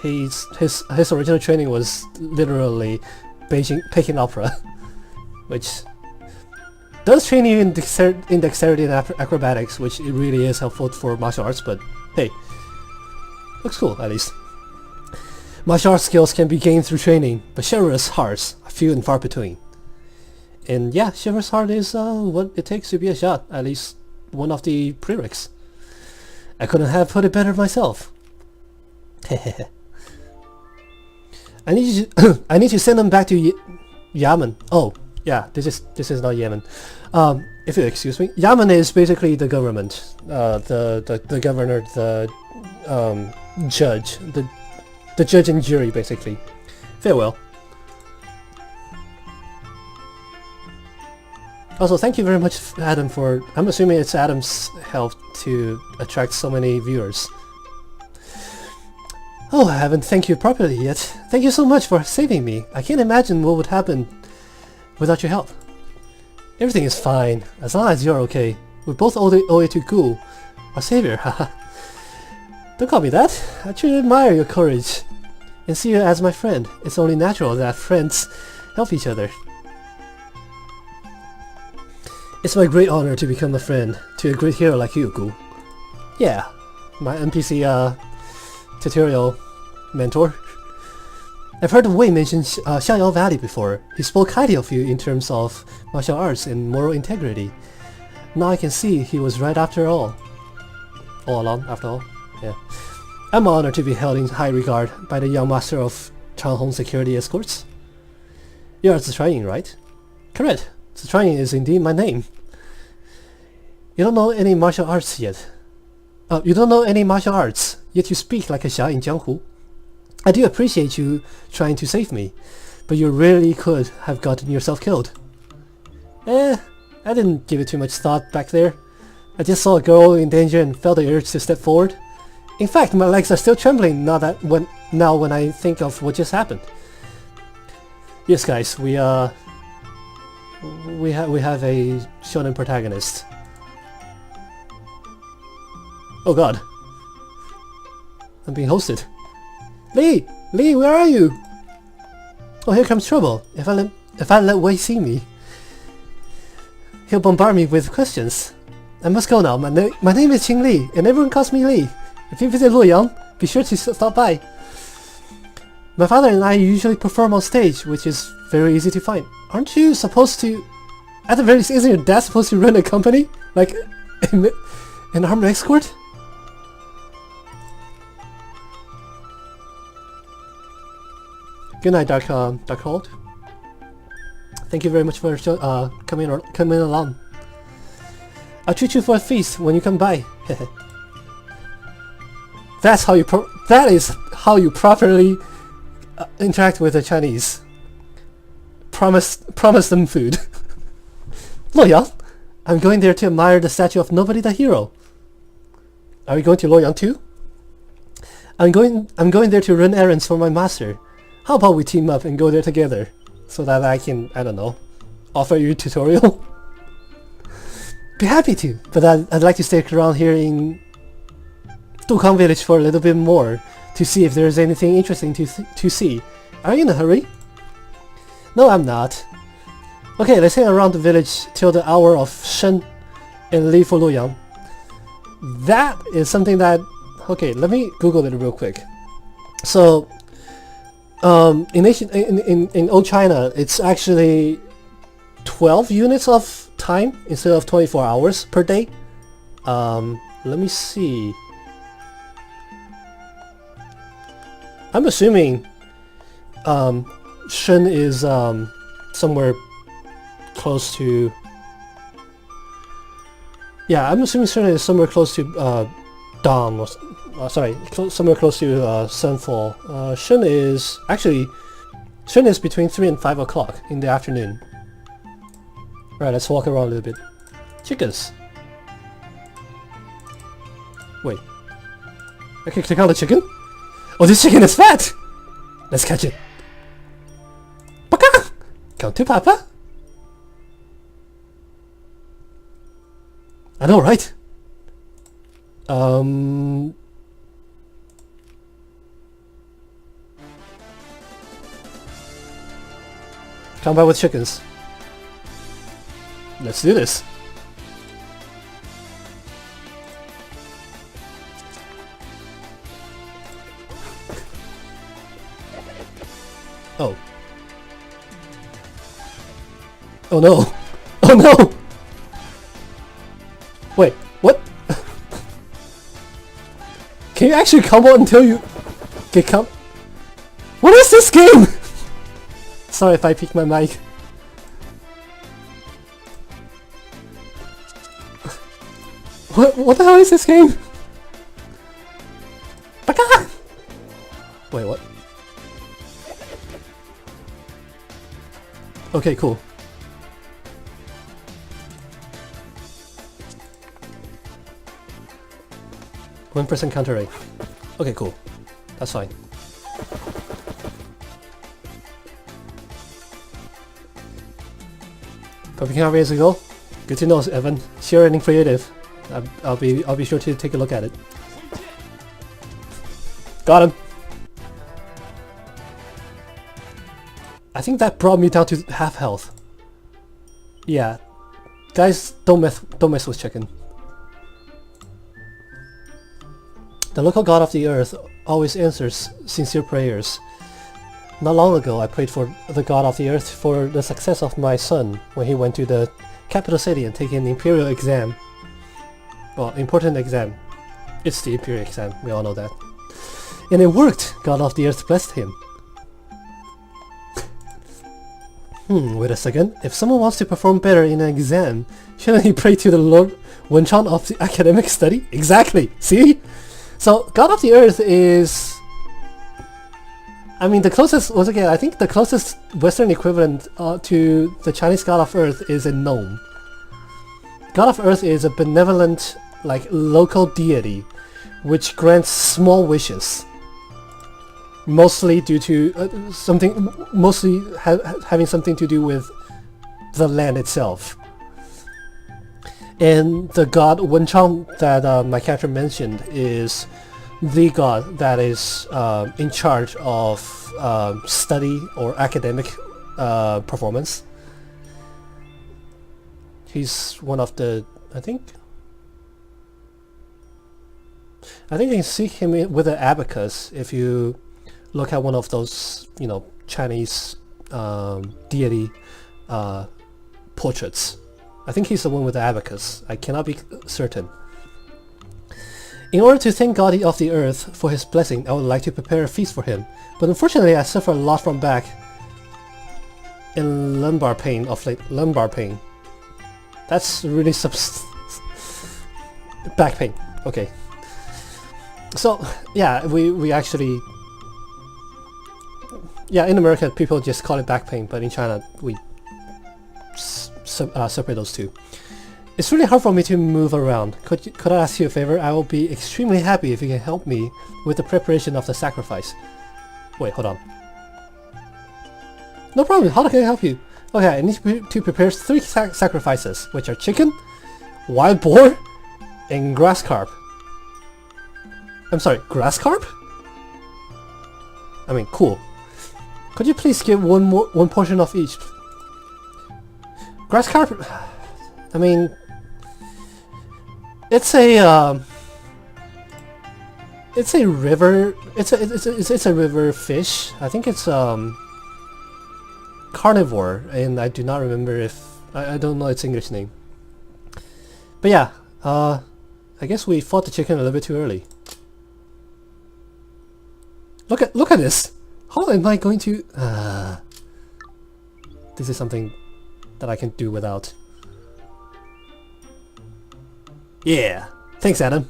his original training was literally Peking opera, which does train you in dexterity and acrobatics, which it really is helpful for martial arts, but hey, looks cool at least. Martial arts skills can be gained through training, but chivalrous hearts are few and far between. And yeah, chivalrous heart is what it takes to be a shot, at least one of the prereqs. I couldn't have put it better myself. I need to send them back to Yamen. Oh, yeah, this is not Yemen. If you excuse me, Yamen is basically the government, the governor, the judge, the judge and jury, basically. Farewell. Also, thank you very much, Adam, for... I'm assuming it's Adam's help to attract so many viewers. Oh, I haven't thanked you properly yet. Thank you so much for saving me. I can't imagine what would happen without your help. Everything is fine, as long as you're okay. We both owe it to Gu, our savior, haha. Don't call me that. I truly admire your courage. And see you as my friend. It's only natural that friends help each other. It's my great honor to become a friend to a great hero like you, Gu. Yeah, my NPC tutorial mentor. I've heard Wei mention Xiangyao Valley before. He spoke highly of you in terms of martial arts and moral integrity. Now I can see he was right after all. All along, after all. Yeah. I'm honored to be held in high regard by the young master of Changhong Security Escorts. You are Zichuan, right? Correct. Zichuan is indeed my name. You don't know any martial arts yet. You don't know any martial arts, yet you speak like a xia in Jianghu. I do appreciate you trying to save me, but you really could have gotten yourself killed. I didn't give it too much thought back there. I just saw a girl in danger and felt the urge to step forward. In fact, my legs are still trembling now when I think of what just happened. Yes, guys, we have a shonen protagonist. Oh god. I'm being hosted. Lee! Lee, where are you? Oh, here comes trouble. If I let Wei see me, he'll bombard me with questions. I must go now. My name is Qing Li, and everyone calls me Li. If you visit Luoyang, be sure to stop by. My father and I usually perform on stage, which is very easy to find. Aren't you supposed to... At the very least, isn't your dad supposed to run a company? Like, an armed escort? Good night, Dark Hold. Thank you very much for coming along. I'll treat you for a feast when you come by. That is how you properly interact with the Chinese. Promise them food. Luoyang, I'm going there to admire the statue of Nobody the Hero. Are you going to Luoyang too? I'm going there to run errands for my master. How about we team up and go there together, so that I can, I don't know, offer you a tutorial? Be happy to, but I'd like to stick around here in Dukang village for a little bit more to see if there's anything interesting to see. Are you in a hurry? No, I'm not. Okay, let's hang around the village till the hour of Shen and leave for Luoyang. That is something that... Okay, let me Google it real quick. So, in old China, it's actually 12 units of time instead of 24 hours per day. Let me see. I'm assuming Shen is somewhere close to... Yeah, I'm assuming Shen is somewhere close to dawn, or somewhere close to sunfall. Shen is between 3 and 5 o'clock in the afternoon. Right, let's walk around a little bit. Chickens. Wait. I can click on the chicken? Oh, this chicken is fat! Let's catch it. Paka! Come to Papa. I know, right? Come by with chickens. Let's do this. Oh. Oh no! Oh no! Wait, what? Can you actually come out until you... Okay, come... What is this game?! Sorry if I peek my mic. What the hell is this game? Baka! Wait, what? Okay, cool. One% counter rate. Okay, cool. That's fine. Pumpkin how years ago? Good to know, Evan. Share anything creative. I'll be sure to take a look at it. Got him. I think that brought me down to half health. Yeah, guys, don't mess with chicken. The local god of the earth always answers sincere prayers. Not long ago, I prayed for the god of the earth for the success of my son when he went to the capital city and taken an imperial exam. Well, important exam. It's the imperial exam, we all know that. And it worked! God of the earth blessed him. Wait a second. If someone wants to perform better in an exam, shouldn't he pray to the Lord Wenchang of the academic study? Exactly! See? So, God of the Earth is... I mean, the closest... Once again, I think the closest Western equivalent to the Chinese God of Earth is a gnome. God of Earth is a benevolent, like, local deity, which grants small wishes. Mostly due to having something to do with the land itself. And the god Wenchang that my character mentioned is the god that is in charge of study or academic performance. He's one of the, I think you can see him with an abacus if you look at one of those, you know, Chinese deity portraits. I think he's the one with the abacus. I cannot be certain. In order to thank God of the Earth for his blessing, I would like to prepare a feast for him. But unfortunately, I suffer a lot from back and lumbar pain of late. Lumbar pain. That's really back pain. Okay. So yeah, we actually. Yeah, in America people just call it back pain, but in China we separate those two. It's really hard for me to move around. Could I ask you a favor? I will be extremely happy if you can help me with the preparation of the sacrifice. Wait, hold on. No problem, how can I help you? Okay, I need to prepare 3 sacrifices, which are chicken, wild boar, and grass carp. I'm sorry, grass carp? I mean, cool. Could you please give one portion of each? Grass carp? I mean, it's a river. It's a river fish. I think it's carnivore, and I do not remember if I don't know its English name. But yeah, I guess we fought the chicken a little bit too early. Look at this! How am I going to... this is something that I can do without. Yeah! Thanks, Adam!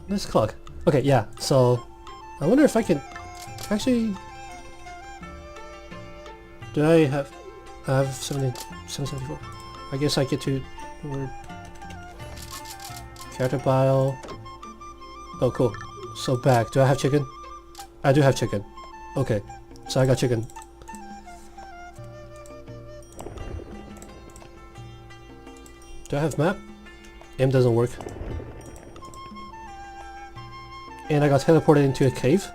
Nice clock. Okay, yeah, so... I wonder if I can... Actually... Do I have... I have 774. I guess I get to... Character bio... Oh, cool. So back. Do I have chicken? I do have chicken. Okay. So I got chicken. Do I have map? M doesn't work. And I got teleported into a cave.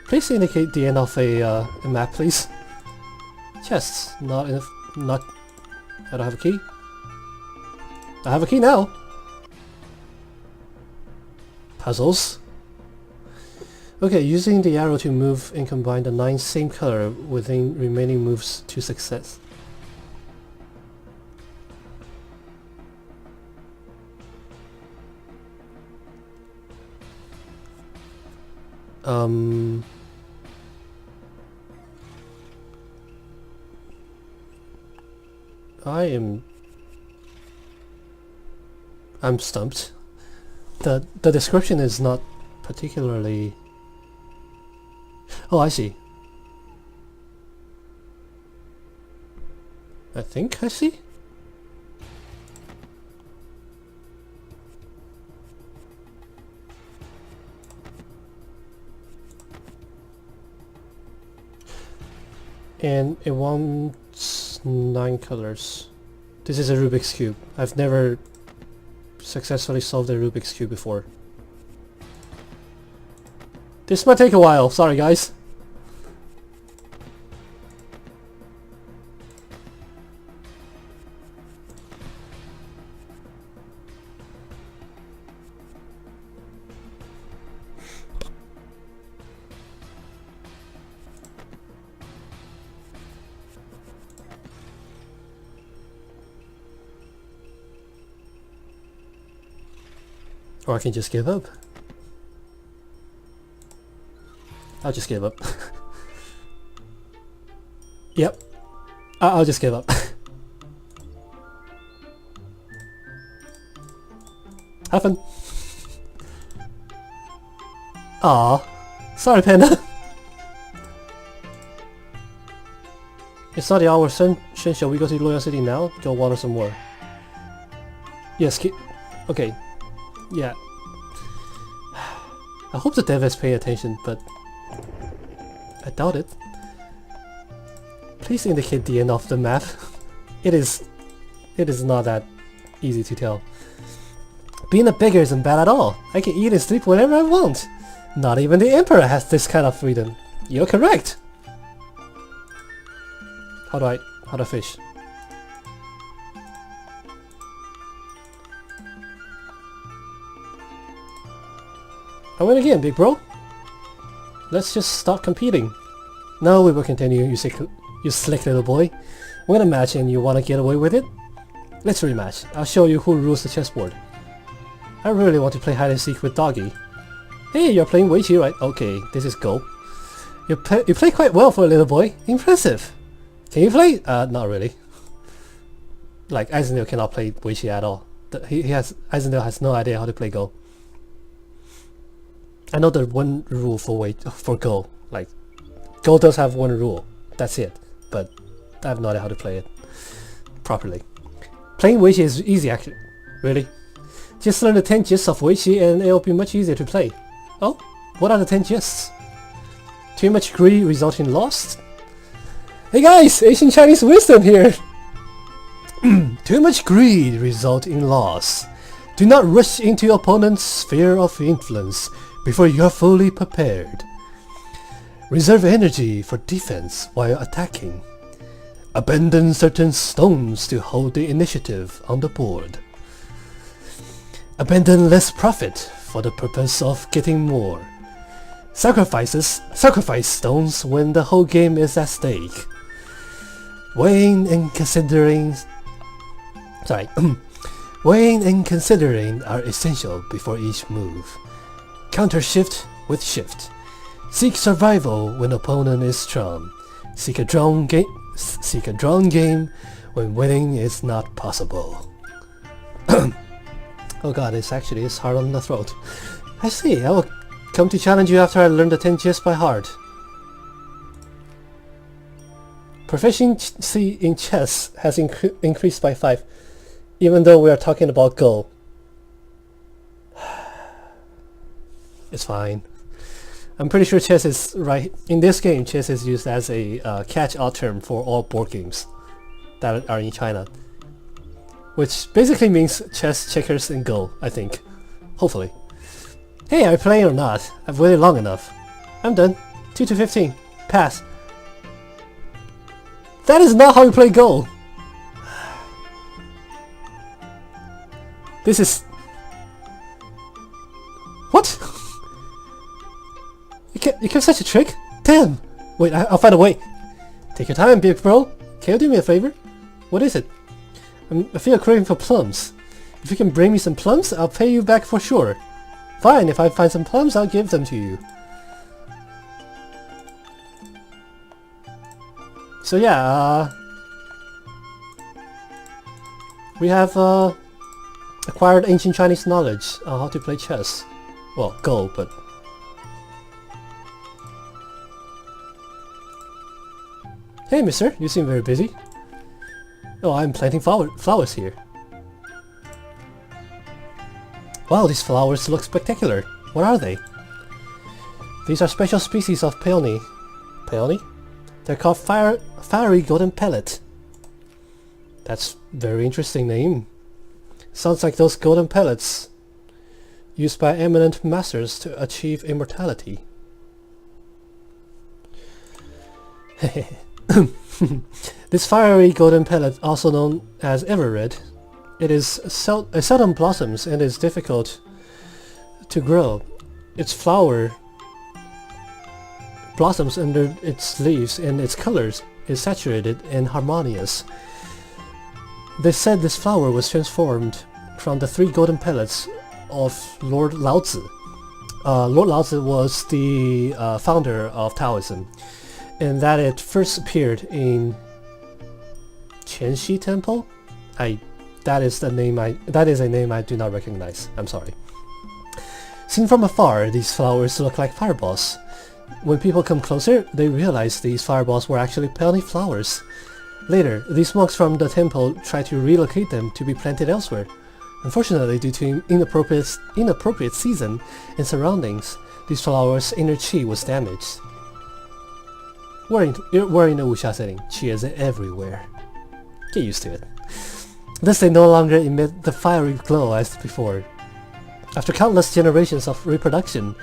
Please indicate the end of a map, please. Chests. Not enough. Not... I don't have a key. I have a key now! Puzzles. Okay, using the arrow to move and combine the 9 same color within remaining moves to success. I'm stumped. The description is not particularly... Oh, I see. I think I see? And it wants 9 colors. This is a Rubik's Cube. I've never successfully solved a Rubik's Cube before. This might take a while, sorry guys. Or I can just give up. I'll just give up. Yep. I'll just give up. Have fun. Aw. Sorry, Panda. It's not the hour, Shen. Shall we go to Loyal City now? Go water some more. Yes, okay. Yeah. I hope the dev is paying attention, but I doubt it. Please indicate the end of the map. It is not that easy to tell. Being a beggar isn't bad at all. I can eat and sleep whenever I want. Not even the Emperor has this kind of freedom. You're correct. How do I fish? I win again, big bro. Let's just stop competing. No, we will continue, you slick little boy. Win a match and you wanna get away with it? Let's rematch. I'll show you who rules the chessboard. I really want to play hide and seek with Doggy. Hey, you're playing Weiqi, right? Okay, this is Go. You play quite well for a little boy. Impressive. Can you play? Not really. Like, Izendale cannot play Weiqi at all. Izendale has no idea how to play Go. I know the one rule for Go. Like, Go does have one rule. That's it. But I have no idea how to play it properly. Playing Weiqi is easy, actually. Really? Just learn the 10 gists of Weiqi and it'll be much easier to play. Oh? What are the 10 gists? Too much greed resulting in loss? Hey guys! Asian Chinese wisdom here! Too much greed result in loss. Do not rush into your opponent's sphere of influence before you are fully prepared. Reserve energy for defense while attacking. Abandon certain stones to hold the initiative on the board. Abandon less profit for the purpose of getting more. Sacrifice stones when the whole game is at stake. Weighing and considering are essential before each move. Counter shift with shift. Seek survival when opponent is strong. Seek a drawn game when winning is not possible. Oh god, it's hard on the throat. I see, I will come to challenge you after I learn the 10 gist by heart. Proficiency in chess has increased by 5, even though we are talking about Go. It's fine. I'm pretty sure chess is right. In this game, chess is used as a catch-all term for all board games that are in China. Which basically means chess, checkers, and Go, I think. Hopefully. Hey, are you playing or not? I've waited long enough. I'm done. 2 to 15. Pass. That is not how you play Go! This is... What? You kept such a trick? Damn! Wait, I'll find a way. Take your time, big bro. Can you do me a favor? What is it? I feel a craving for plums. If you can bring me some plums, I'll pay you back for sure. Fine, if I find some plums, I'll give them to you. So yeah, we have acquired ancient Chinese knowledge on how to play chess. Well, Go, but... Hey mister, you seem very busy. Oh, I'm planting flowers here. Wow, these flowers look spectacular. What are they? These are special species of peony. Peony? They're called fiery golden pellet. That's very interesting name. Sounds like those golden pellets used by eminent masters to achieve immortality. This fiery golden pellet, also known as everred, it seldom blossoms and is difficult to grow. Its flower blossoms under its leaves and its colors is saturated and harmonious. They said this flower was transformed from the 3 golden pellets of Lord Laozi. Lord Laozi was the founder of Taoism, and that it first appeared in Qianxi Temple. That is a name I do not recognize. I'm sorry. Seen from afar, these flowers look like fireballs. When people come closer, they realize these fireballs were actually peony flowers. Later, these monks from the temple tried to relocate them to be planted elsewhere. Unfortunately, due to inappropriate season and surroundings, these flowers' inner qi was damaged. We're in a wuxia setting. Qi is everywhere. Get used to it. Thus they no longer emit the fiery glow as before. After countless generations of reproduction,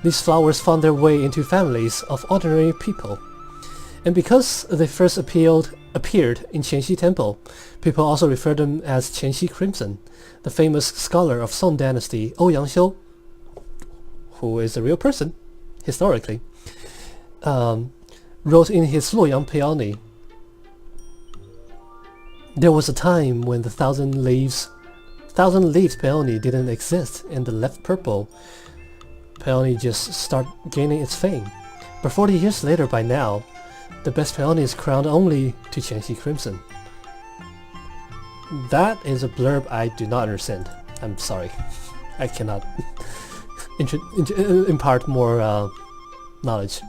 these flowers found their way into families of ordinary people. And because they first appeared in Qianxi Temple, people also refer them as Qianxi Crimson. The famous scholar of Song Dynasty, Ouyang Xiu, who is a real person, historically, wrote in his Luoyang Peony, "There was a time when the thousand-leaved peony didn't exist and the left purple peony just started gaining its fame. But 40 years later by now, the best peony is crowned only to Qianxi Crimson." That is a blurb I do not understand. I'm sorry. I cannot impart more knowledge.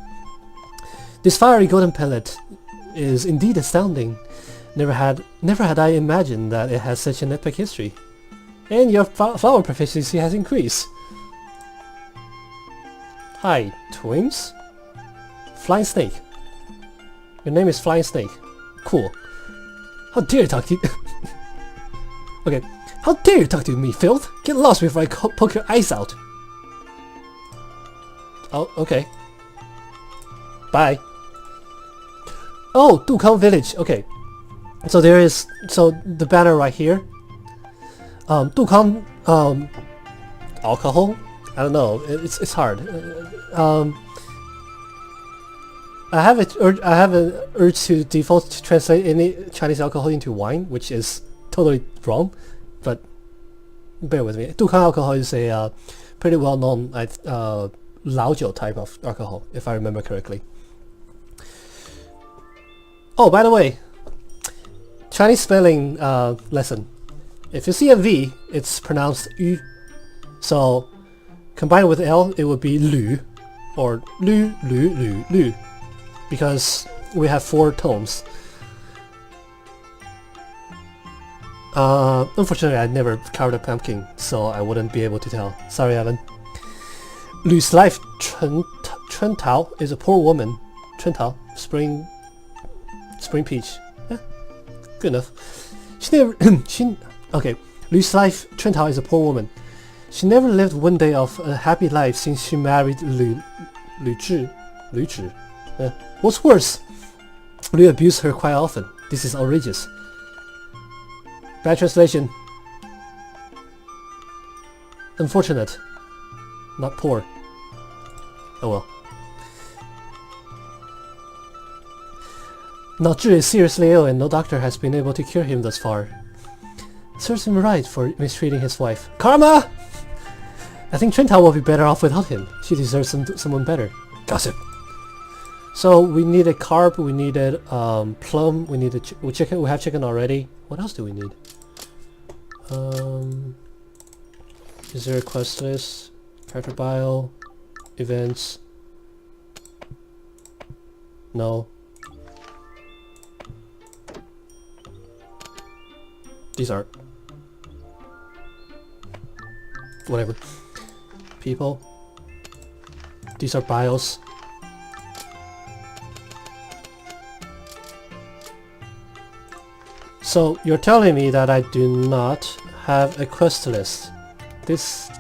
This fiery golden pellet is indeed astounding. Never had I imagined that it has such an epic history. And your flower proficiency has increased. Hi, twins? Flying Snake. Your name is Flying Snake. Cool. How dare you talk to Okay. How dare you talk to me, filth? Get lost before I poke your eyes out. Oh, okay. Bye. Oh, Dukang Village. Okay. So the banner right here. Dukang alcohol. I don't know. It's hard. I have an urge to default to translate any Chinese alcohol into wine, which is totally wrong, but bear with me. Dukan alcohol is a pretty well-known 老酒 type of alcohol, if I remember correctly. Oh, by the way, Chinese spelling lesson. If you see a V, it's pronounced yu. So combined with L, it would be lu, or lu, because we have 4 tones. Unfortunately, I never carved a pumpkin, so I wouldn't be able to tell. Sorry, Evan. Lu's life, Chen Tao, is a poor woman. Chen Tao, spring peach. Good enough. She never. Okay. Lu's life, Chen Tao, is a poor woman. She never lived one day of a happy life since she married Lu Zhi. What's worse, Lu abused her quite often. This is outrageous. Bad translation. Unfortunate. Not poor. Oh well. Now Zhi is seriously ill and no doctor has been able to cure him thus far. Serves him right for mistreating his wife. Karma! I think Chen Tao will be better off without him. She deserves someone better. Gossip. So we needed carp, we needed plum, we needed chicken. We have chicken already. What else do we need? Is there a quest list? Character bio, events. No. These are whatever. People. These are bios. So you're telling me that I do not have a quest list. This...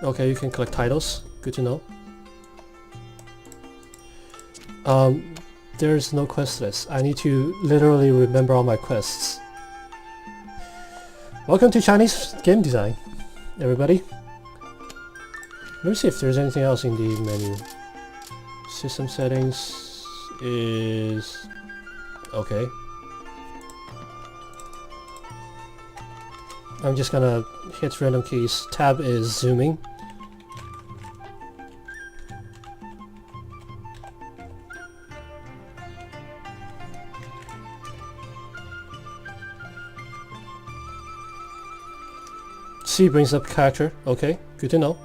Okay, you can collect titles. Good to know. There's no quest list. I need to literally remember all my quests. Welcome to Chinese game design, everybody. Let me see if there's anything else in the menu. System settings is... okay. I'm just gonna hit random keys. Tab is zooming. C brings up character. Okay, good to know.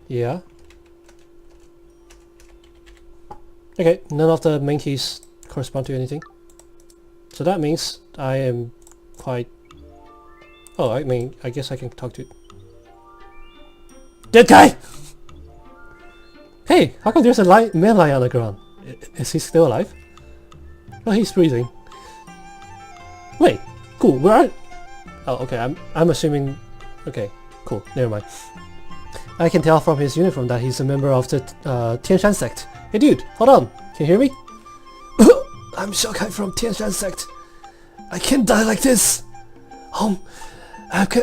Yeah. Okay, none of the main keys correspond to anything. So that means I am quite... oh, I mean, I guess I can talk to... Dead guy! Hey, how come there's a man lying on the ground? Is he still alive? Oh, he's breathing. Wait, cool, where are... oh, okay, I'm assuming... okay, cool, never mind. I can tell from his uniform that he's a member of the Tianshan sect. Hey dude, hold on, can you hear me? I'm Xiaokai from Tianshan sect. I can't die like this. I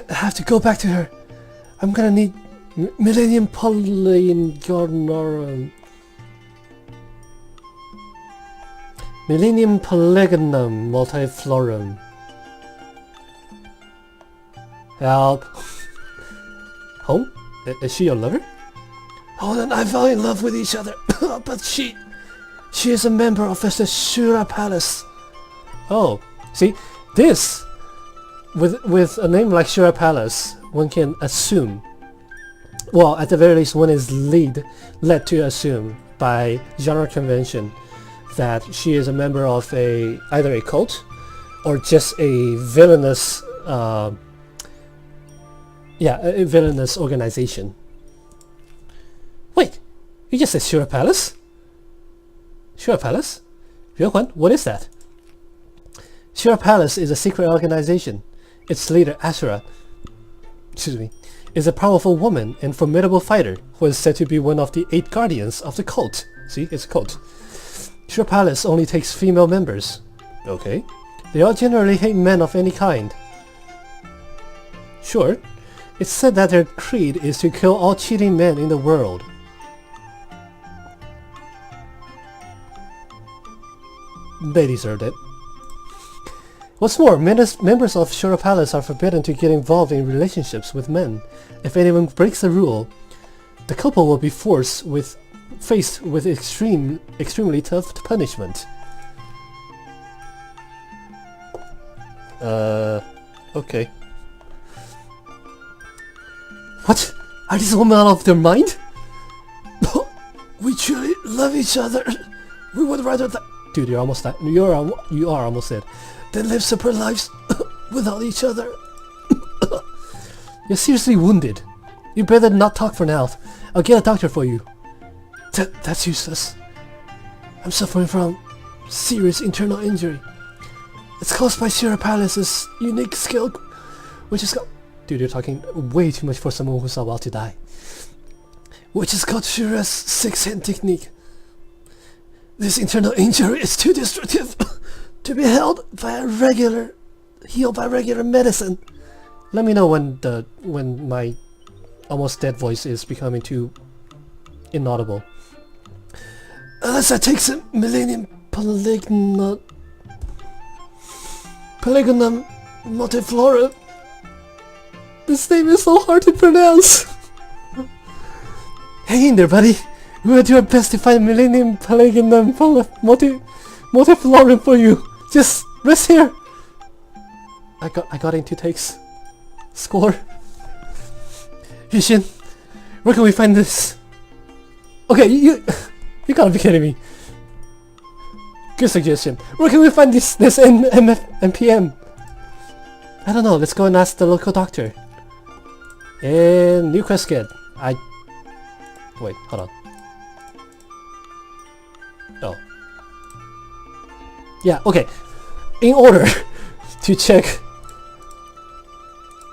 have to go back to her. I'm gonna need Millennium Polygonum. Millennium Polygonum Multiflorum. Help. Home? Is she your lover? Oh, then I fell in love with each other. But she is a member of the Shura Palace. Oh, see, this, with a name like Shura Palace, one can assume, well, at the very least, one is led to assume by genre convention that she is a member of either a cult or just a villainous, a villainous organization. Wait, you just said Shura Palace? Shura Palace? Yuan, what is that? Shura Palace is a secret organization. Its leader, Asura, is a powerful woman and formidable fighter who is said to be one of the 8 guardians of the cult. See, it's a cult. Shura Palace only takes female members. Okay. They all generally hate men of any kind. Sure, it's said that their creed is to kill all cheating men in the world. They deserved it. What's more, members of Shura Palace are forbidden to get involved in relationships with men. If anyone breaks the rule, the couple will be faced with extremely tough punishment. Okay. What? Are these women out of their mind? We truly love each other. We would rather that. Dude, you're almost dead. You are almost dead. Then live separate lives without each other. You're seriously wounded. You better not talk for now. I'll get a doctor for you. That's useless. I'm suffering from serious internal injury. It's caused by Shura Palace's unique skill, which is called... Dude, you're talking way too much for someone who's about to die. Which is called Shura's six-hand technique. This internal injury is too destructive to be healed by regular medicine. Let me know when my almost dead voice is becoming too inaudible. Unless I take some Millennium Polygonum Multiflora. This name is so hard to pronounce. Hang in there, buddy. We will do our best to find Millennium Polygonum Multiflorum for you. Just rest here. I got in 2 takes. Score. Yushin, where can we find this? Okay, you gotta be kidding me. Good suggestion. Where can we find this NPM? I don't know. Let's go and ask the local doctor. And new quest kit. Wait, hold on. Oh. Yeah, okay. In order to check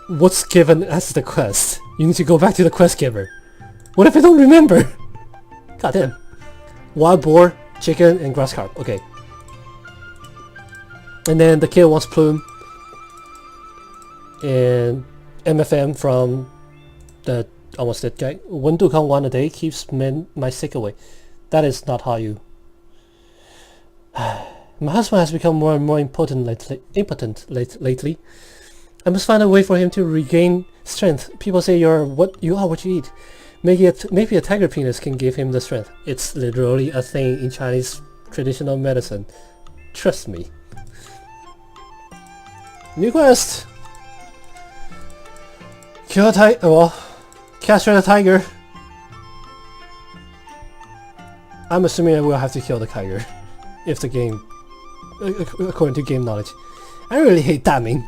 what's given as the quest, you need to go back to the quest giver. What if I don't remember? God damn. Wild boar, chicken, and grass carp. Okay. And then the kid wants plume. And MFM from the almost dead guy. 1 Dukang 1 a day keeps my sick away. That is not how you... My husband has become more and more impotent lately. I must find a way for him to regain strength. People say you are what you eat. Maybe a tiger penis can give him the strength. It's literally a thing in Chinese traditional medicine. Trust me. New quest! Kill a tiger. Well, castrate a tiger. I'm assuming I will have to kill the tiger. If the game... according to game knowledge. I really hate damning.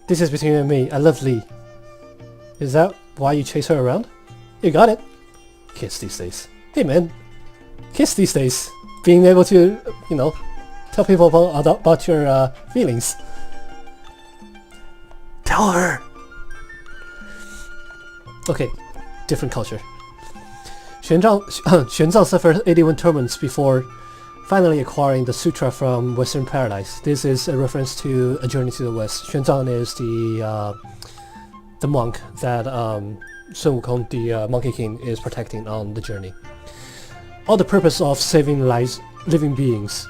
This is between you and me. I love Lee. Is that why you chase her around? You got it. Kids these days. Hey man. Kids these days. Being able to, you know, tell people about your feelings. Tell her! Okay, different culture. Xuanzang suffered 81 torments before finally acquiring the sutra from Western Paradise. This is a reference to A Journey to the West. Xuanzang is the monk that Sun Wukong, the Monkey King, is protecting on the journey. All the purpose of saving lives, living beings.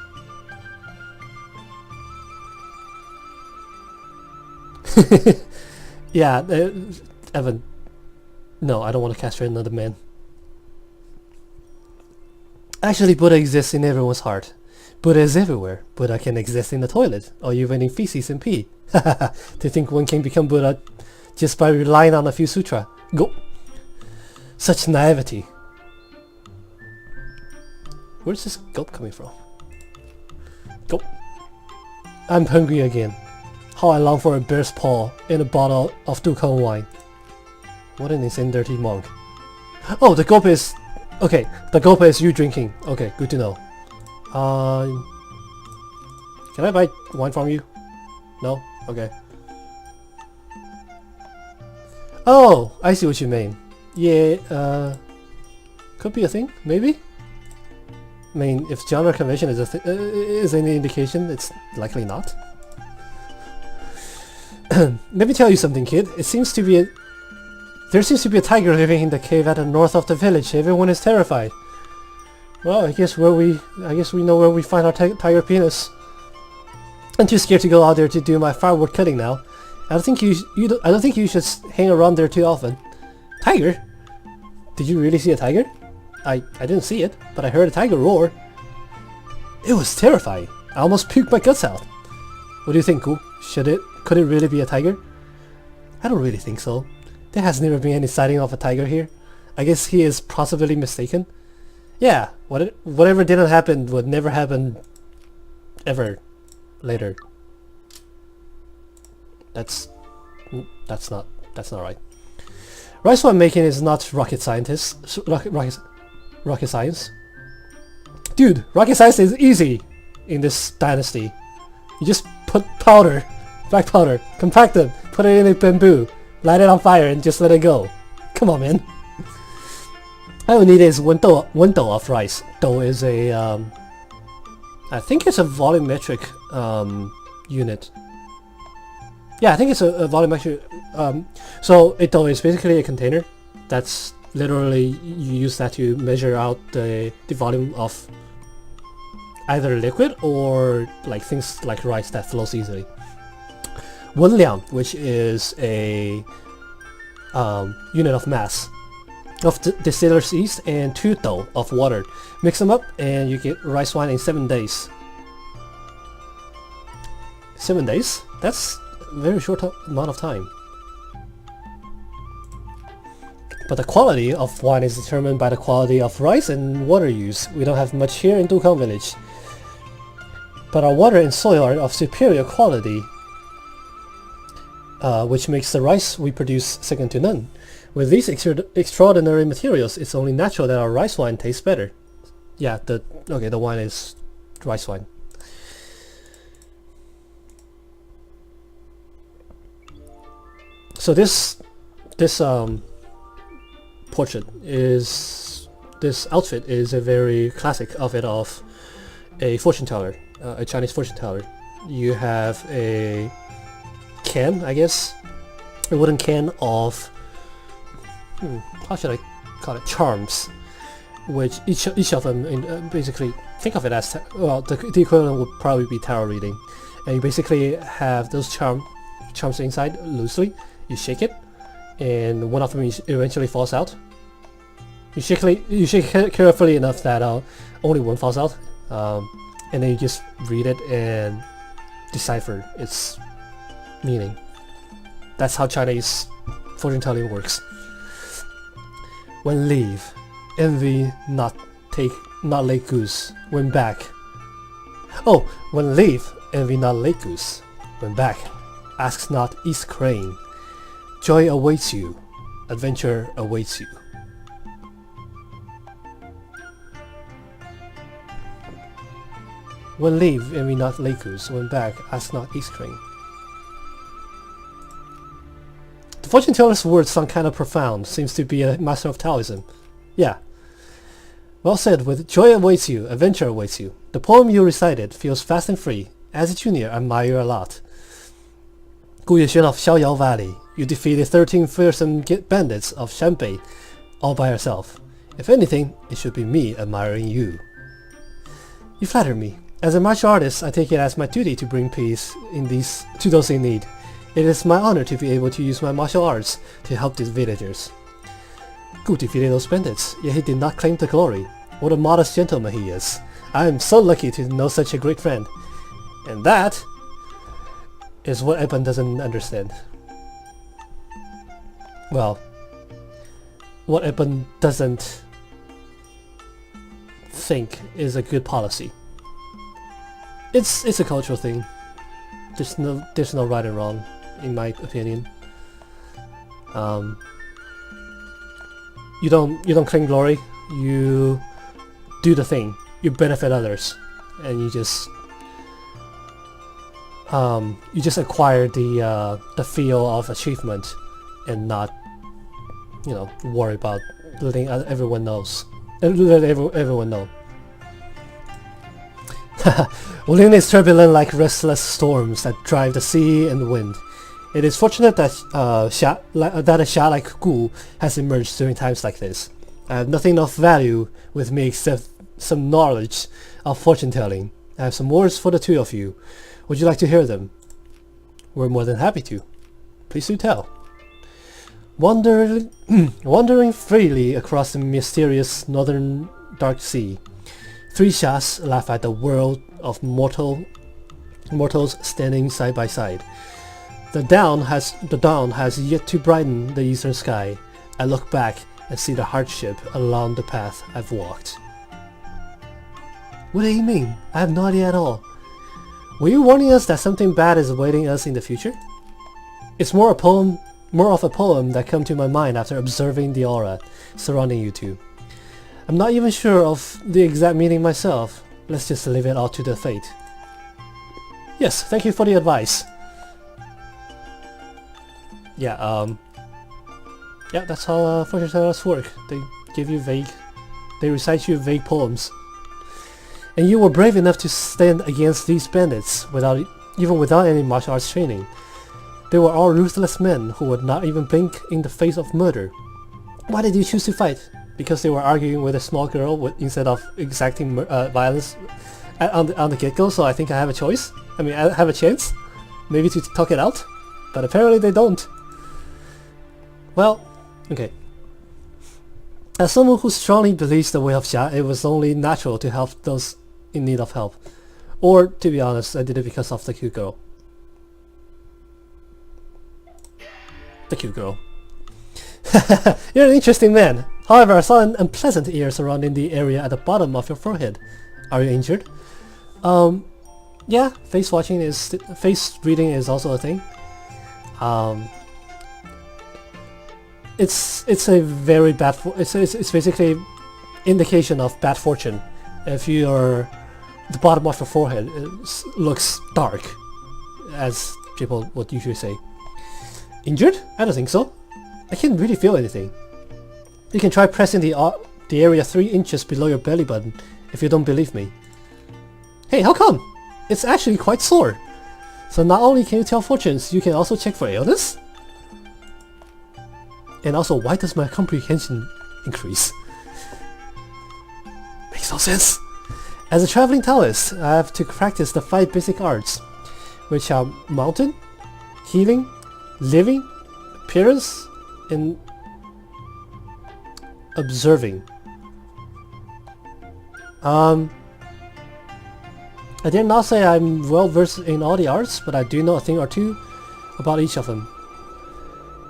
Yeah, Evan. No, I don't want to castrate another man. Actually, Buddha exists in everyone's heart. Buddha is everywhere. Buddha can exist in the toilet, or even in feces and pee. To think one can become Buddha just by relying on a few sutra. Go. Such naivety. Where's this gulp coming from? Gulp. I'm hungry again. How I long for a bear's paw and a bottle of Dukang wine. What an insane dirty monk. Oh, the gulp is... Okay, the gulp is you drinking. Okay, good to know. Can I buy wine from you? No? Okay. Oh, I see what you mean. Yeah, could be a thing, maybe? I mean, if genre convention is any indication, it's likely not. Let me tell you something, kid. There seems to be a tiger living in the cave at the north of the village. Everyone is terrified. Well, I guess we know where we find our tiger penis. I'm too scared to go out there to do my firewood cutting now. I don't think you should hang around there too often. Tiger? Did you really see a tiger? I didn't see it, but I heard a tiger roar. It was terrifying. I almost puked my guts out. What do you think, Gu? Could it really be a tiger? I don't really think so. There has never been any sighting of a tiger here. I guess he is possibly mistaken. Yeah, whatever didn't happen would never happen ever later. That's not right. Rice wine making is not rocket science. Dude, rocket science is easy in this dynasty. You just put black powder, compact it, put it in a bamboo, light it on fire and just let it go. Come on, man. All we need is one dough of rice. Dough is a, I think it's a volumetric unit. Yeah, I think it's a volumetric. So a dough is basically a container. That's literally, you use that to measure out the volume of either liquid or like things like rice that flows easily. 1 liang, which is a unit of mass of distiller's yeast, and 2 dough of water. Mix them up and you get rice wine in 7 days. 7 days? That's a very short amount of time. But the quality of wine is determined by the quality of rice and water use. We don't have much here in Dukang village. But our water and soil are of superior quality, which makes the rice we produce second to none. With these extraordinary materials, it's only natural that our rice wine tastes better. Yeah, the wine is rice wine. So this outfit is a very classic outfit of a fortune teller, a Chinese fortune teller. You have a can, I guess, a wooden can of how should I call it, charms, which each of them basically, think of it as, well, the equivalent would probably be tarot reading, and you basically have those charms inside loosely. You shake it, and one of them eventually falls out. You shake it carefully enough that only one falls out, and then you just read it and decipher its meaning. That's how Chinese fortune telling works. When leave, envy not late goose. When back. Oh, when leave, envy not late goose. When back, asks not east crane. Joy awaits you, adventure awaits you. When leave, envy not late goose. When back, ask not east crane. The fortune teller's words sound kind of profound. Seems to be a master of Taoism. Yeah. Well said. With joy awaits you, adventure awaits you. The poem you recited feels fast and free. As a junior, I admire a lot. Gu Yexuan of Xiaoyao Valley. You defeated 13 fearsome bandits of Shanbei all by yourself. If anything, it should be me admiring you. You flatter me. As a martial artist, I take it as my duty to bring peace to those in need. It is my honor to be able to use my martial arts to help these villagers. Gu defeated those bandits, yet he did not claim the glory. What a modest gentleman he is. I am so lucky to know such a great friend. And that is what Eban doesn't understand. Well, what Eban doesn't think is a good policy. It's a cultural thing. There's no right and wrong, in my opinion. You don't claim glory. You do the thing. You benefit others, and you just acquire the feel of achievement, and not, worry about letting everyone know. Within is turbulent like restless storms that drive the sea and the wind. It is fortunate that a Sha like Gu has emerged during times like this. I have nothing of value with me except some knowledge of fortune-telling. I have some words for the two of you. Would you like to hear them? We're more than happy to. Please do tell. Wandering freely across the mysterious northern dark sea, three Shas laugh at the world of mortals standing side by side. The dawn has yet to brighten the eastern sky. I look back and see the hardship along the path I've walked. What do you mean? I have no idea at all. Were you warning us that something bad is awaiting us in the future? It's more of a poem that came to my mind after observing the aura surrounding you two. I'm not even sure of the exact meaning myself. Let's just leave it all to the fate. Yes, thank you for the advice. Yeah, that's how fortune tellers work. They recite you vague poems. And you were brave enough to stand against these bandits even without any martial arts training. They were all ruthless men who would not even blink in the face of murder. Why did you choose to fight? Because they were arguing with a small girl instead of exacting violence on the get-go, so I think I have a choice? I mean, I have a chance? Maybe to talk it out? But apparently they don't. Well, okay. As someone who strongly believes the way of Xia, it was only natural to help those in need of help. Or, to be honest, I did it because of the cute girl. The cute girl. You're an interesting man. However, I saw an unpleasant ear surrounding the area at the bottom of your forehead. Are you injured? Yeah, face reading is also a thing. It's a very bad. It's basically indication of bad fortune. If the bottom of your forehead looks dark, as people would usually say. Injured? I don't think so. I can't really feel anything. You can try pressing the area 3 inches below your belly button if you don't believe me. Hey, how come? It's actually quite sore. So not only can you tell fortunes, you can also check for illness? And also, why does my comprehension increase? Makes no sense. As a traveling Taoist, I have to practice the 5 basic arts, which are mountain, healing, living, appearance, and observing. I dare not say I'm well versed in all the arts, but I do know a thing or two about each of them.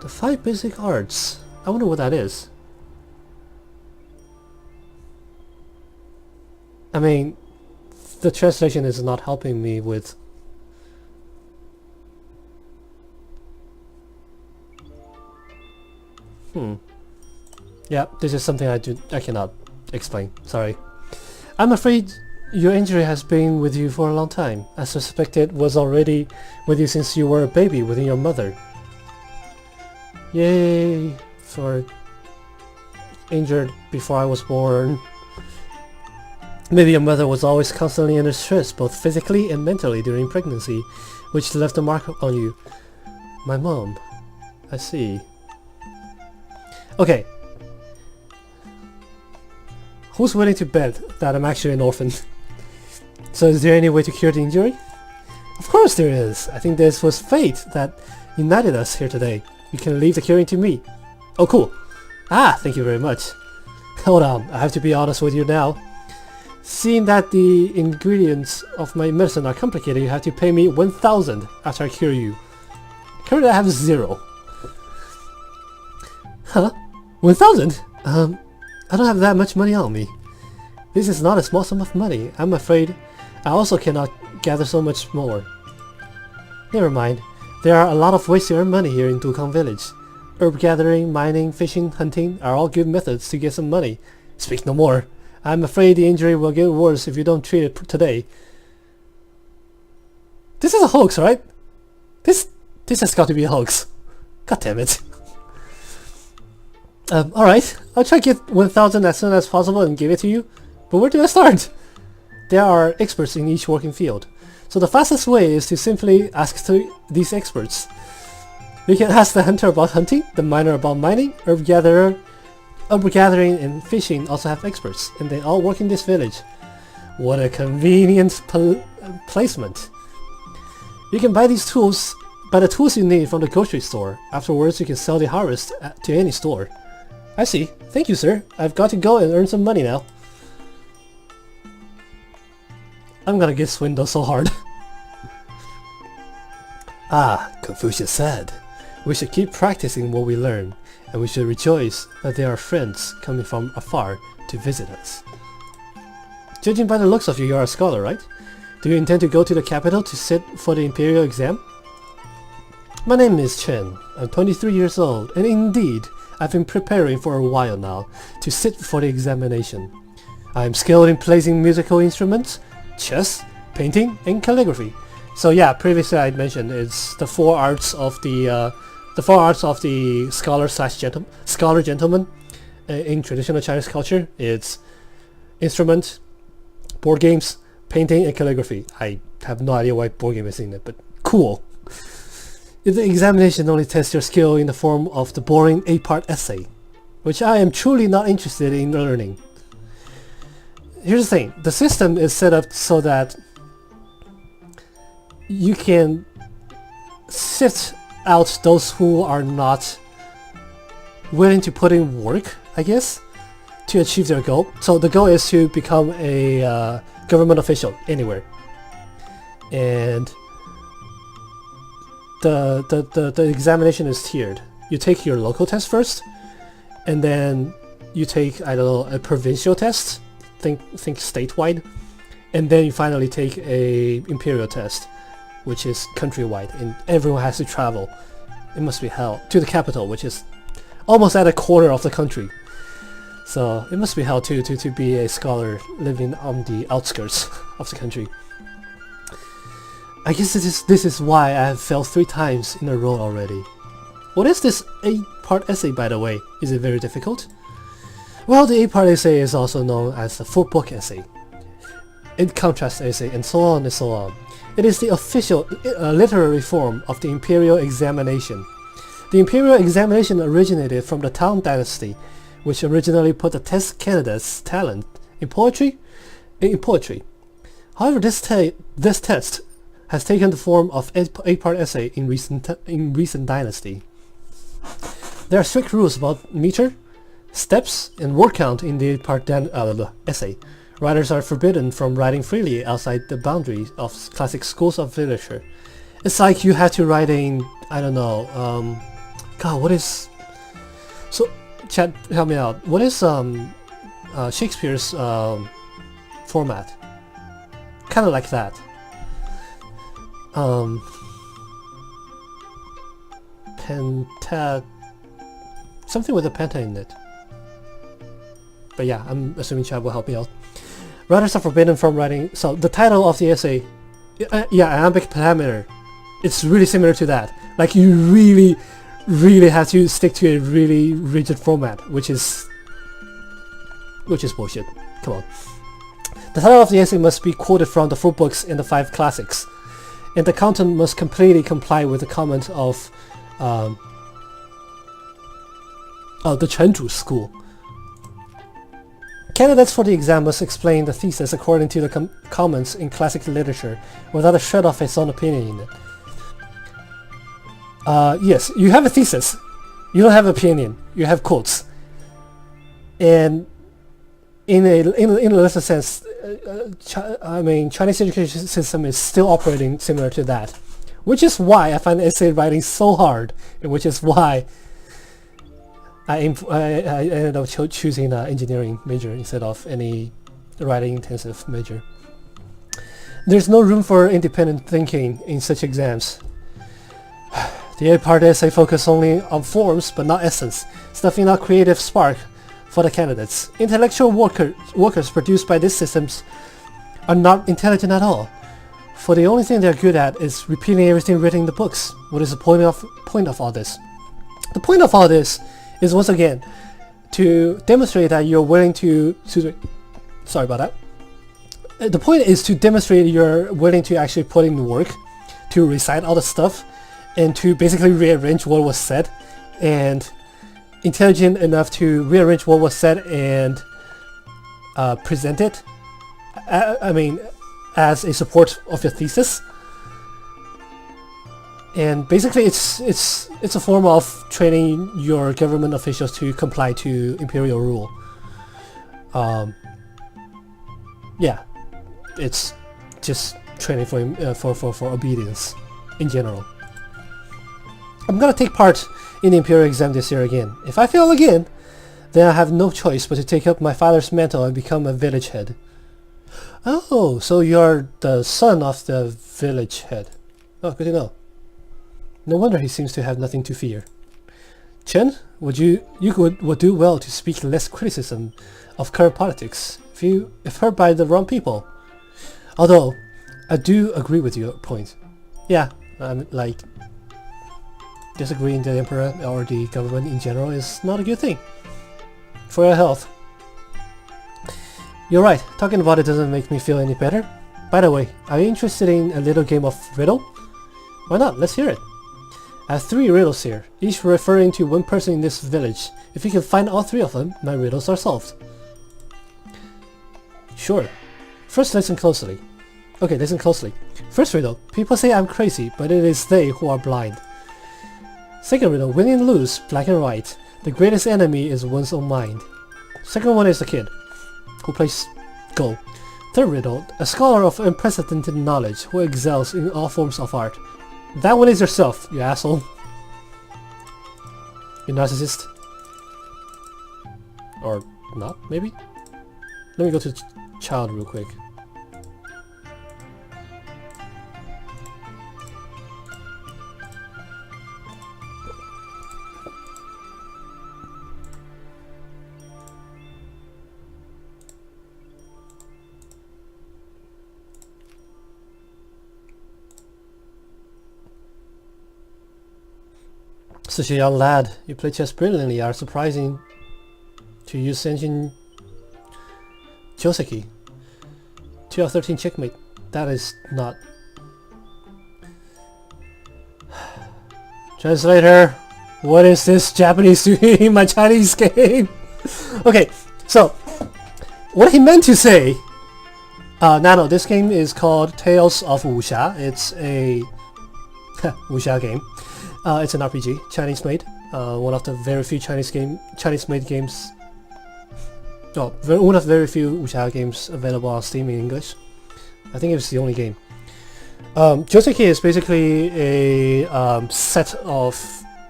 The 5 basic arts. I wonder what that is. I mean, the translation is not helping me with... Yeah, this is something I cannot explain. Sorry. I'm afraid your injury has been with you for a long time. I suspect it was already with you since you were a baby within your mother. Yay for injured before I was born. Maybe your mother was always constantly under stress, both physically and mentally during pregnancy, which left a mark on you. My mom. I see. Okay. Who's willing to bet that I'm actually an orphan? So is there any way to cure the injury? Of course there is. I think this was fate that united us here today. You can leave the curing to me. Oh cool. Ah, thank you very much. Hold on, I have to be honest with you now. Seeing that the ingredients of my medicine are complicated, you have to pay me 1,000 after I cure you. Currently I have 0. Huh? 1,000? I don't have that much money on me. This is not a small sum of money. I'm afraid I also cannot gather so much more. Never mind. There are a lot of ways to earn money here in Dukang village. Herb gathering, mining, fishing, hunting are all good methods to get some money. Speak no more. I'm afraid the injury will get worse if you don't treat it today. This is a hoax, right? This has got to be a hoax. God damn it. Alright, I'll try to get 1,000 as soon as possible and give it to you. But where do I start? there are experts in each working field. So the fastest way is to simply ask these experts. You can ask the hunter about hunting, the miner about mining, herb gathering and fishing also have experts, and they all work in this village. What a convenient placement. You can buy the tools you need from the grocery store. Afterwards, you can sell the harvest to any store. I see. Thank you, sir. I've got to go and earn some money now. I'm gonna get swindled so hard. Ah, Confucius said, we should keep practicing what we learn, and we should rejoice that there are friends coming from afar to visit us. Judging by the looks of you, you are a scholar, right? Do you intend to go to the capital to sit for the imperial exam? My name is Chen. I'm 23 years old, and indeed, I've been preparing for a while now to sit for the examination. I am skilled in playing musical instruments, chess, painting, and calligraphy. So yeah, previously I mentioned it's the four arts of the scholar gentleman in traditional Chinese culture. It's instrument, board games, painting, and calligraphy. I have no idea why board game is in it, but cool. The examination only tests your skill in the form of the boring 8-part essay, which I am truly not interested in learning. Here's the thing, the system is set up so that you can sift out those who are not willing to put in work, I guess, to achieve their goal. So the goal is to become a government official anywhere. And the examination is tiered. You take your local test first, and then you take, I don't know, a provincial test, think statewide, and then you finally take a imperial test, which is countrywide, and everyone has to travel. It must be hell to the capital, which is almost at a quarter of the country. So it must be hell to be a scholar living on the outskirts of the country. I guess this is why I have failed 3 times in a row already. What is this 8-part essay, by the way? Is it very difficult? Well, the 8-part essay is also known as the 4-book essay, in contrast essay, and so on and so on. It is the official literary form of the imperial examination. The imperial examination originated from the Tang Dynasty, which originally put the test candidates' talent in poetry. However, this test has taken the form of 8-part essay in recent dynasty. There are strict rules about meter, steps, and word count in the 8-part essay. Writers are forbidden from writing freely outside the boundaries of classic schools of literature. It's like you have to write in, I don't know, God, what is... So, chat, help me out. What is Shakespeare's format? Kind of like that. Penta... Something with a penta in it. But yeah, I'm assuming chat will help me out. Writers are forbidden from writing... So, the title of the essay... iambic pentameter. It's really similar to that. Like, you really have to stick to a really rigid format, which is bullshit. Come on. The title of the essay must be quoted from the 4 books and the 5 classics, and the content must completely comply with the comment of the Chenju school. Candidates for the exam must explain the thesis according to the comments in classic literature, without a shred of its own opinion in it. Yes, you have a thesis. You don't have an opinion. You have quotes. And in a lesser sense, Chinese education system is still operating similar to that, which is why I find essay writing so hard, and which is why I ended up choosing an engineering major instead of any writing-intensive major. There's no room for independent thinking in such exams. The 8-part essay focuses only on forms but not essence, snuffing out creative spark for the candidates. Intellectual workers produced by these systems are not intelligent at all, for the only thing they're good at is repeating everything written in the books. What is the point of all this? The point of all this is, once again, to demonstrate that you're willing to sorry about that. The point is to demonstrate you're willing to actually put in work, to recite all the stuff, and to basically rearrange what was said, and intelligent enough to rearrange what was said and present it. I mean, as a support of your thesis. And basically, it's a form of training your government officials to comply to imperial rule. Yeah, it's just training for obedience in general. I'm gonna take part in the imperial exam this year again. If I fail again, then I have no choice but to take up my father's mantle and become a village head. Oh, so you're the son of the village head. Oh, good to know. No wonder he seems to have nothing to fear. Chen, would do well to speak less criticism of current politics if heard by the wrong people. Although, I do agree with your point. Yeah, like, disagreeing the emperor or the government in general is not a good thing for your health. You're right, talking about it doesn't make me feel any better. By the way, are you interested in a little game of riddle? Why not? Let's hear it. I have 3 riddles here, each referring to one person in this village. If you can find all 3 of them, my riddles are solved. Sure. First, listen closely. Okay, listen closely. First riddle, people say I'm crazy, but it is they who are blind. Second riddle, win and lose, black and white. The greatest enemy is one's own mind. Second one is the kid who plays Go. Third riddle, a scholar of unprecedented knowledge who excels in all forms of art. That one is yourself, you asshole. You narcissist. Or not, maybe? Let me go to child real quick. Such a young lad, you play chess brilliantly, are surprising to use engine Joseki. 2 out of 13 checkmate. That is not... Translator, what is this Japanese doing in my Chinese game? Okay, so what he meant to say... no, this game is called Tales of Wuxia. It's a Wuxia game. It's an RPG, Chinese-made. One of the very few Chinese-made games. Oh, one of the very few wuxia games available on Steam in English. I think it's the only game. Joseki is basically a set of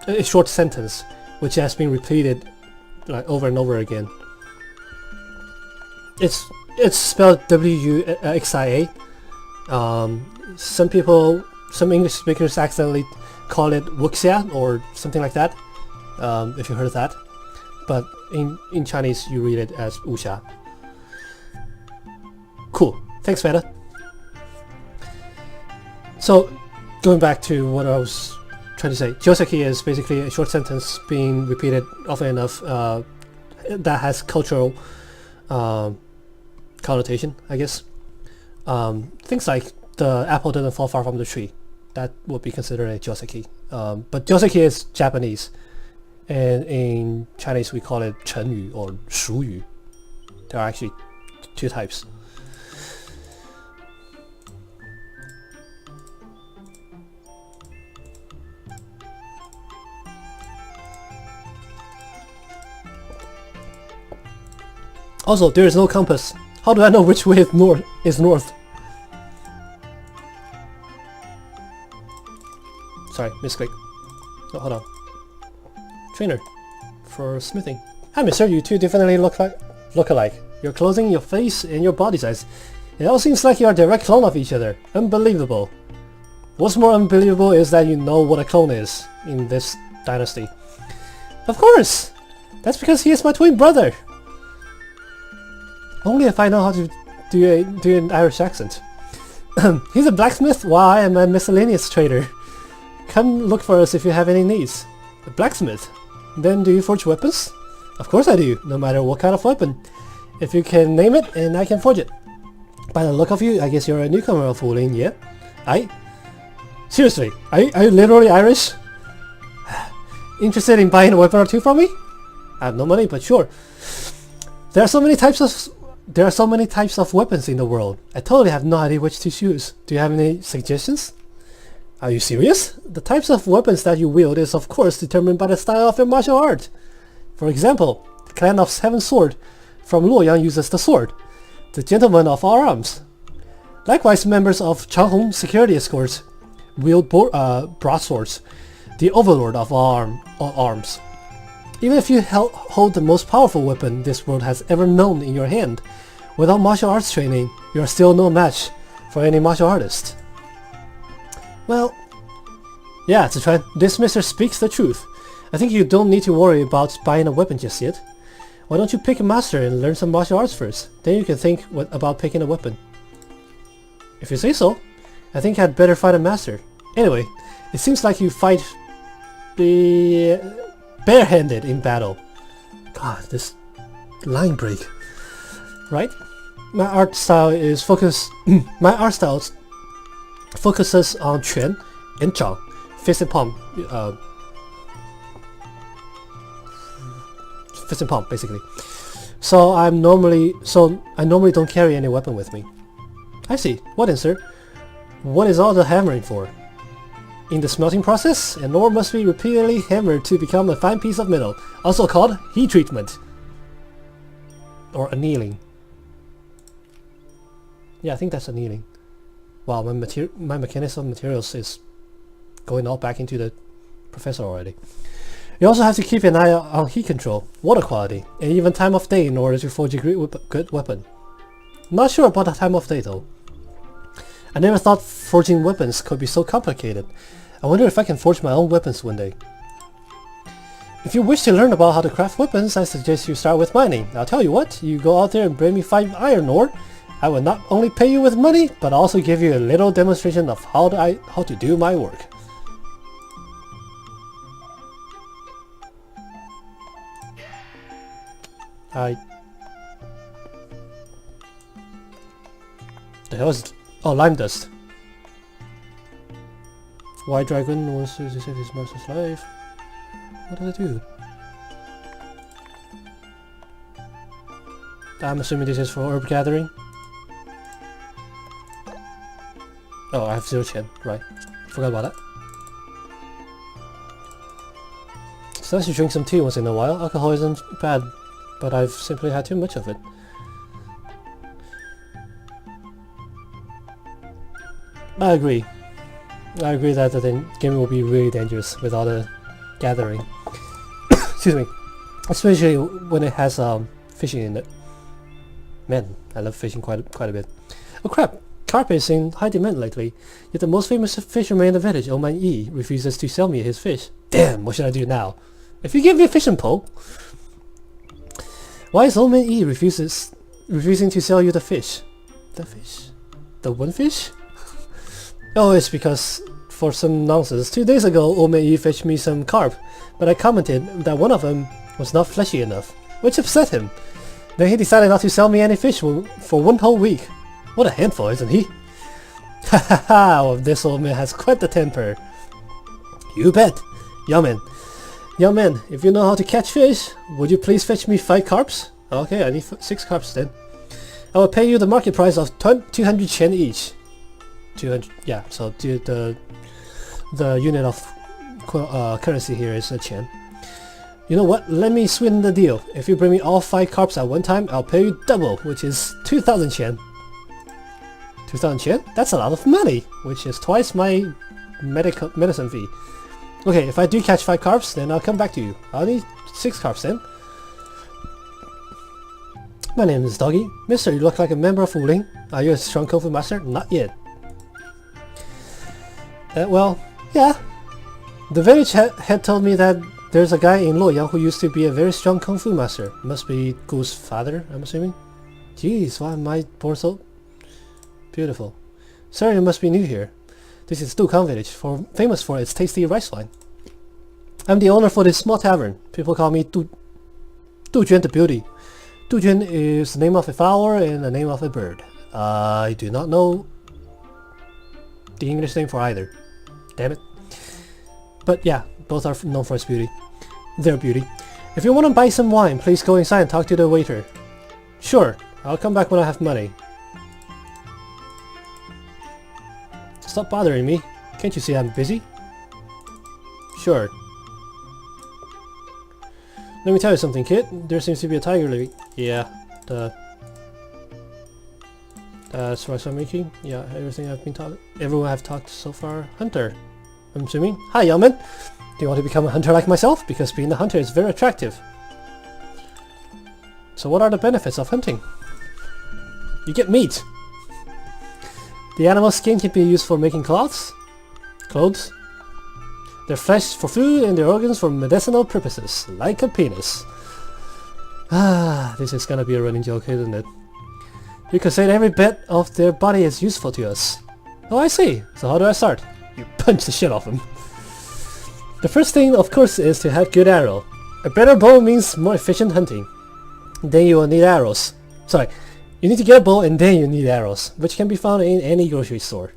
a short sentence which has been repeated like over and over again. It's spelled W-U-X-I-A. Some English speakers accidentally call it wuxia or something like that, if you heard of that. But in Chinese you read it as wuxia. Cool. Thanks, Feta. So, going back to what I was trying to say, Joseki is basically a short sentence being repeated often enough that has cultural connotation, I guess. Things like the apple didn't fall far from the tree. That would be considered a Joseki. But Joseki is Japanese, and in Chinese we call it Chenyu or Shuyu. There are actually 2 types. Also, there is no compass. How do I know which way is north? Sorry, misclick. Oh, hold on. Trainer for smithing. Hi, mister. You two definitely look alike. Your clothing, your face, and your body size. It all seems like you are a direct clone of each other. Unbelievable. What's more unbelievable is that you know what a clone is in this dynasty. Of course! That's because he is my twin brother! Only if I know how to do an Irish accent. He's a blacksmith while I am a miscellaneous trader. Come look for us if you have any needs. A blacksmith? Then do you forge weapons? Of course I do, no matter what kind of weapon. If you can name it, and I can forge it. By the look of you, I guess you're a newcomer of Wuling, yeah? Seriously, are you literally Irish? Interested in buying a weapon or two from me? I have no money, but sure. There are so many types of weapons in the world. I totally have no idea which to choose. Do you have any suggestions? Are you serious? The types of weapons that you wield is of course determined by the style of your martial art. For example, the clan of Seven Sword from Luoyang uses the sword, the gentleman of all arms. Likewise, members of Changhong security escorts wield broadswords, the overlord of all arms. Even if you hold the most powerful weapon this world has ever known in your hand, without martial arts training, you are still no match for any martial artist. Well, yeah, Zichuan, this mister speaks the truth. I think you don't need to worry about buying a weapon just yet. Why don't you pick a master and learn some martial arts first? Then you can think about picking a weapon. If you say so, I think I'd better find a master. Anyway, it seems like you fight barehanded in battle. God, this line break. Right? My art style focuses on Quan and Zhang, fist and palm. Fist and palm, basically. So I normally don't carry any weapon with me. I see. What then, sir? What is all the hammering for? In the smelting process, an ore must be repeatedly hammered to become a fine piece of metal, also called heat treatment. Or annealing. Yeah, I think that's annealing. Wow, my mechanics of materials is going all back into the professor already. You also have to keep an eye on heat control, water quality, and even time of day in order to forge a good weapon. Not sure about the time of day though. I never thought forging weapons could be so complicated. I wonder if I can forge my own weapons one day. If you wish to learn about how to craft weapons, I suggest you start with mining. I'll tell you what, you go out there and bring me 5 iron ore. I will not only pay you with money, but also give you a little demonstration of how to do my work. The hell is... Oh, lime dust. White dragon wants to save his master's life. What does it do? I'm assuming this is for herb gathering. Oh, I have 0 chen, right. Forgot about that. It's nice to drink some tea once in a while. Alcohol isn't bad, but I've simply had too much of it. I agree. I agree that the game will be really dangerous with all the gathering. Excuse me. Especially when it has fishing in it. Man, I love fishing quite a bit. Oh crap! Carp is in high demand lately, yet the most famous fisherman in the village, Old Man Yi, refuses to sell me his fish. Damn, what should I do now? If you give me a fishing pole... Why is Old Man Yi refusing to sell you the fish? The fish? The one fish? Oh, it's because, for some nonsense, 2 days ago Old Man Yi fetched me some carp, but I commented that one of them was not fleshy enough, which upset him. Then he decided not to sell me any fish for 1 whole week. What a handful, isn't he? Ha ha ha, well, this old man has quite the temper. You bet. Young man, if you know how to catch fish, would you please fetch me 5 carps? Okay, I need 6 carps then. I will pay you the market price of 200 chen each. 200, yeah, so the unit of currency here is a chen. You know what, let me sweeten the deal. If you bring me all 5 carps at one time, I'll pay you double, which is 2,000 chen. 2,000 chen? That's a lot of money, which is twice my medicine fee. Okay, if I do catch 5 carps, then I'll come back to you. I'll need 6 carps then. My name is Doggy. Mister, you look like a member of Wuling. Are you a strong Kung Fu master? Not yet. Well, yeah. The village had told me that there's a guy in Luoyang who used to be a very strong Kung Fu master. Must be Gu's father, I'm assuming. Jeez, why am I born so beautiful? Sir, you must be new here. This is Dukang village, famous for its tasty rice wine. I'm the owner for this small tavern. People call me Dujuan the Beauty. Dujuan is the name of a flower and the name of a bird. I do not know the English name for either. Damn it. But yeah, both are known for its beauty. Their beauty. If you want to buy some wine, please go inside and talk to the waiter. Sure, I'll come back when I have money. Stop bothering me. Can't you see I'm busy? Sure. Let me tell you something, kid. There seems to be a tiger living. Yeah, that's what I'm making. Yeah, everything I've been taught. Everyone I've talked so far. Hunter, I'm assuming. Hi, young man. Do you want to become a hunter like myself? Because being a hunter is very attractive. So what are the benefits of hunting? You get meat. The animal's skin can be used for making clothes. Their flesh for food and their organs for medicinal purposes, like a penis. Ah, this is gonna be a running joke, isn't it? You can say that every bit of their body is useful to us. Oh, I see. So how do I start? You punch the shit off them. The first thing, of course, is to have good arrow. A better bow means more efficient hunting. Then you will need arrows. Sorry, you need to get a bow and then you need arrows, which can be found in any grocery store.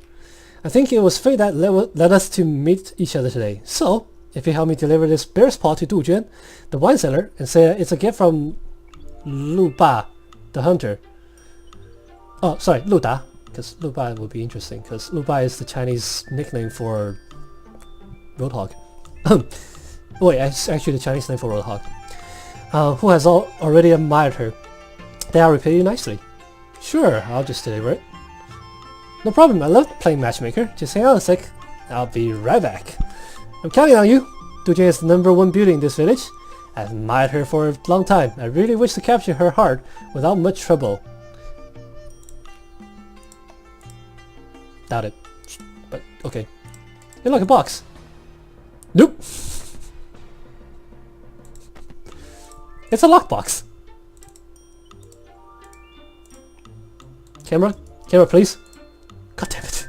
I think it was fate that led us to meet each other today. So, if you help me deliver this bear's paw to Du Juan, the wine seller, and say it's a gift from Lu Ba, the hunter. Oh, sorry, Lu Da, because Lu Ba would be interesting, because Lu Ba is the Chinese nickname for Roadhog. Wait, it's actually the Chinese name for Roadhog. Who has already admired her. Then I'll repay you nicely. Sure, I'll just deliver it. No problem, I love playing matchmaker. Just hang on a sec. I'll be right back. I'm counting on you. Du Juan is the #1 beauty in this village. I've admired her for a long time. I really wish to capture her heart without much trouble. Doubt it. But, okay. Hey look, a box. Nope. It's a lockbox. Camera? Camera, please. God damn it.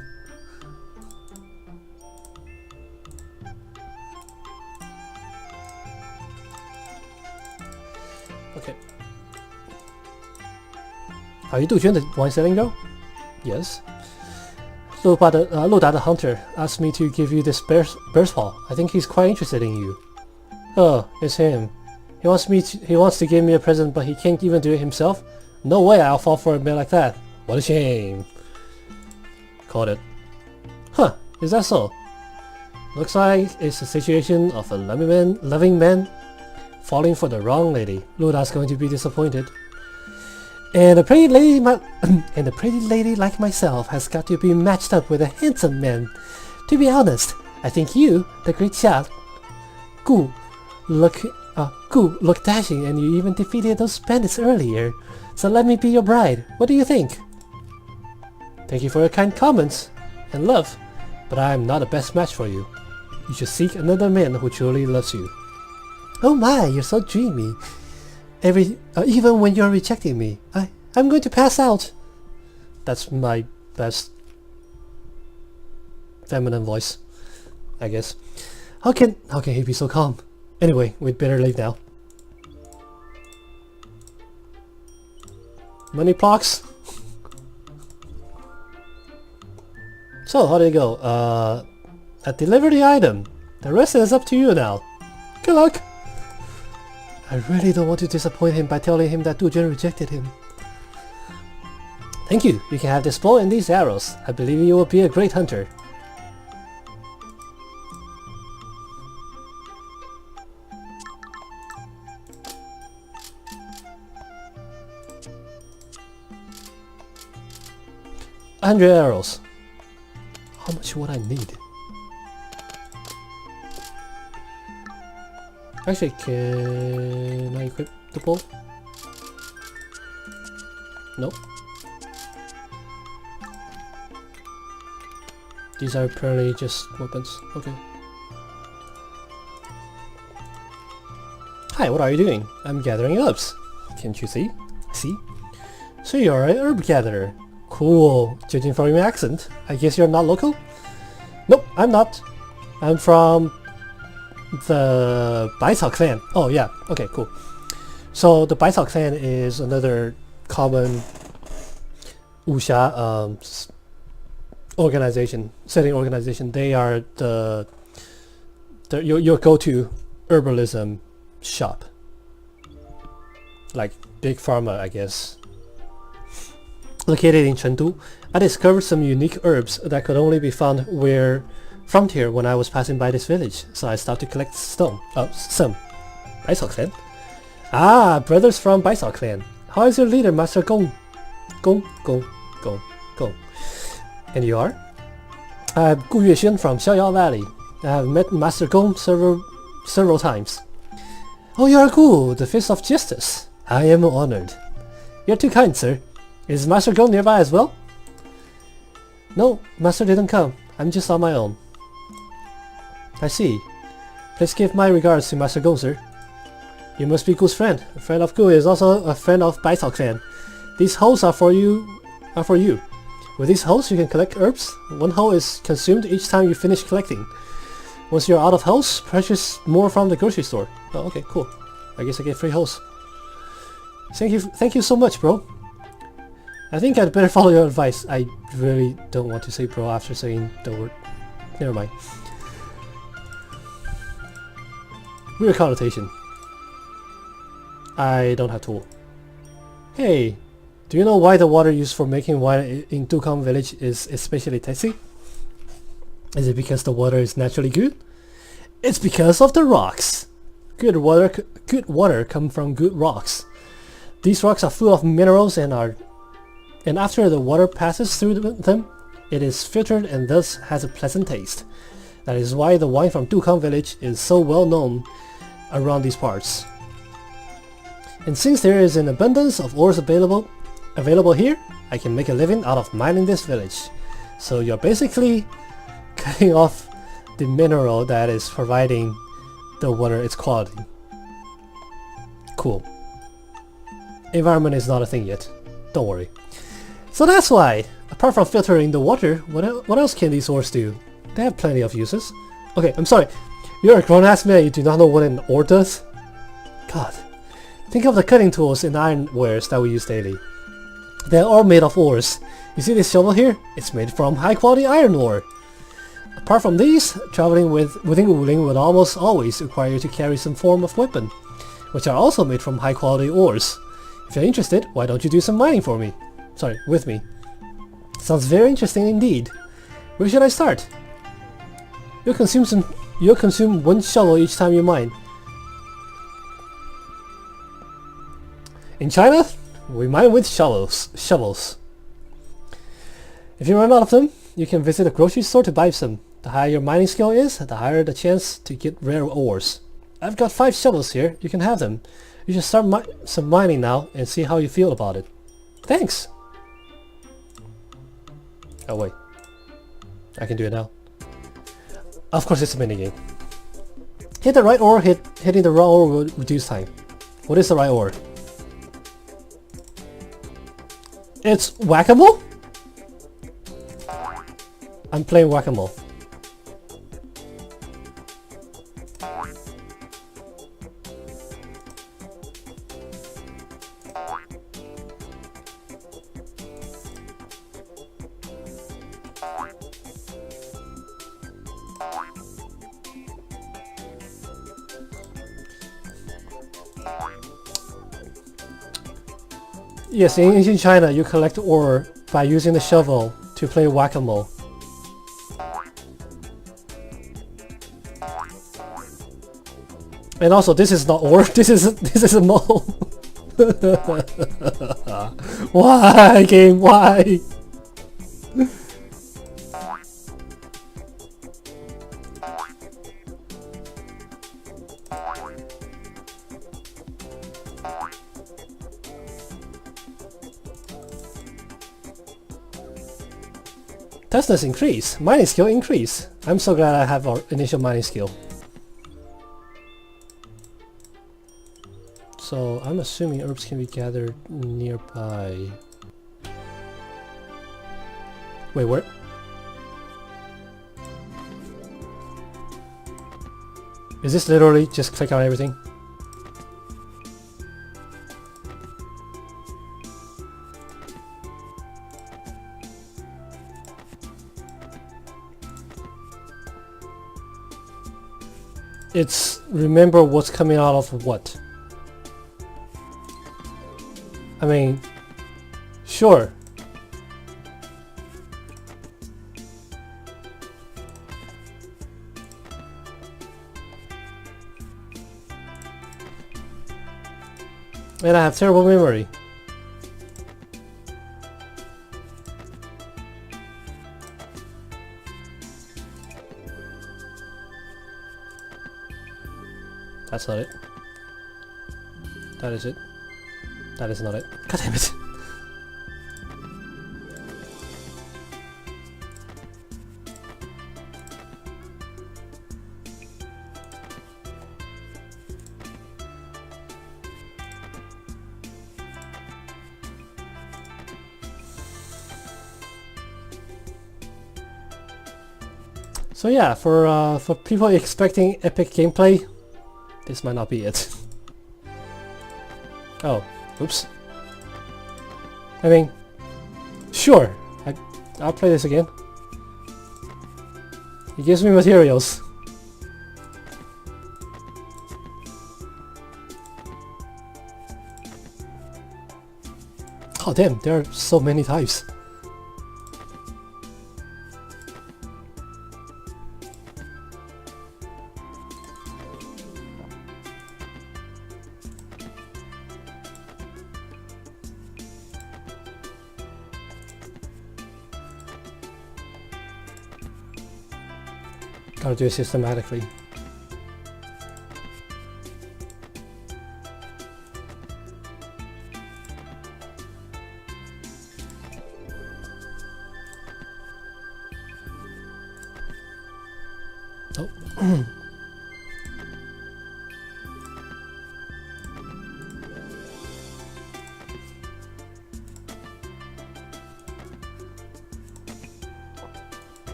Okay. Are you Du Juan, the wine selling girl? Yes. Lu Da the hunter asked me to give you this bear's paw. I think he's quite interested in you. Oh, it's him. He wants to give me a present, but he can't even do it himself? No way I'll fall for a man like that. What a shame. Caught it. Huh, is that so? Looks like it's a situation of a loving man falling for the wrong lady. Lu Da's going to be disappointed. And a pretty lady like myself has got to be matched up with a handsome man. To be honest, I think you, the great Xia, Gu, look dashing, and you even defeated those bandits earlier. So let me be your bride. What do you think? Thank you for your kind comments and love, but I am not the best match for you. You should seek another man who truly loves you. Oh my, you're so dreamy. Even when you're rejecting me, I'm going to pass out. That's my best feminine voice, I guess. How can he be so calm? Anyway, we'd better leave now. Money box. So how did it go? I delivered the item. The rest is up to you now. Good luck. I really don't want to disappoint him by telling him that Du Juan rejected him. Thank you. You can have this bow and these arrows. I believe you will be a great hunter. $100 arrows. How much would I need? Actually, can I equip the bow? Nope. These are apparently just weapons. Okay. Hi, what are you doing? I'm gathering herbs. Can't you see? See? So you're an herb gatherer. Cool. Judging from your accent, I guess you're not local? Nope, I'm not. I'm from the Baicao clan. Oh yeah, okay, cool. So the Baicao clan is another common wuxia organization, setting organization. They are your go-to herbalism shop, like big pharma, I guess. Located in Chengdu, I discovered some unique herbs that could only be found from here when I was passing by this village, so I started to collect some. Baisao clan. Ah, brothers from Baisao clan. How is your leader, Master Gong? Gong. And you are? I'm Gu Yuexin from Xiaoyao Valley. I have met Master Gong several times. Oh, you are Gu, the Fist of Justice. I am honored. You're too kind, sir. Is Master Gong nearby as well? No, Master didn't come. I'm just on my own. I see. Please give my regards to Master Gong, sir. You must be Gu's friend. A friend of Gu is also a friend of Baisao clan. These holes are for you. With these holes you can collect herbs. One hole is consumed each time you finish collecting. Once you're out of holes, purchase more from the grocery store. Oh, okay, cool. I guess I get free holes. Thank you so much, bro. I think I'd better follow your advice. I really don't want to say bro after saying the word. Never mind. Weird connotation. I don't have tool. Hey, do you know why the water used for making wine in Dukang village is especially tasty? Is it because the water is naturally good? It's because of the rocks. Good water comes from good rocks. These rocks are full of minerals and after the water passes through them, it is filtered and thus has a pleasant taste. That is why the wine from Dukang village is so well known around these parts. And since there is an abundance of ores available here, I can make a living out of mining this village. So you're basically cutting off the mineral that is providing the water its quality. Cool. Environment is not a thing yet. Don't worry. So that's why, apart from filtering the water, what else can these ores do? They have plenty of uses. Okay, I'm sorry. You're a grown-ass man, you do not know what an ore does? God. Think of the cutting tools and ironwares that we use daily. They are all made of ores. You see this shovel here? It's made from high-quality iron ore. Apart from these, traveling within Wuling would almost always require you to carry some form of weapon, which are also made from high-quality ores. If you're interested, why don't you do some mining for me? Sorry, with me. Sounds very interesting indeed. Where should I start? You'll consume one shovel each time you mine. In China, we mine with shovels. If you run out of them, you can visit a grocery store to buy some. The higher your mining skill is, the higher the chance to get rare ores. I've got 5 shovels here, you can have them. You should start some mining now and see how you feel about it. Thanks! Oh wait, I can do it now. Of course it's a minigame. Hit the right ore, hitting the wrong ore will reduce time. What is the right ore? It's whack-a-mole? I'm playing whack-a-mole. Yes, in ancient China, you collect ore by using the shovel to play whack-a-mole. And also, this is not ore. This is a mole. Why, game? Why? Toughness increase. Mining skill increase. I'm so glad I have our initial mining skill. So I'm assuming herbs can be gathered nearby. Wait, where? Is this literally just click on everything? It's remember what's coming out of what. I mean, sure. And I have terrible memory. That's not it. That is it. That is not it. God damn it. So yeah, for people expecting epic gameplay, this might not be it. Oh, oops. I mean, sure, I'll play this again. It gives me materials. Oh damn, there are so many types. Gotta do it systematically. Oh.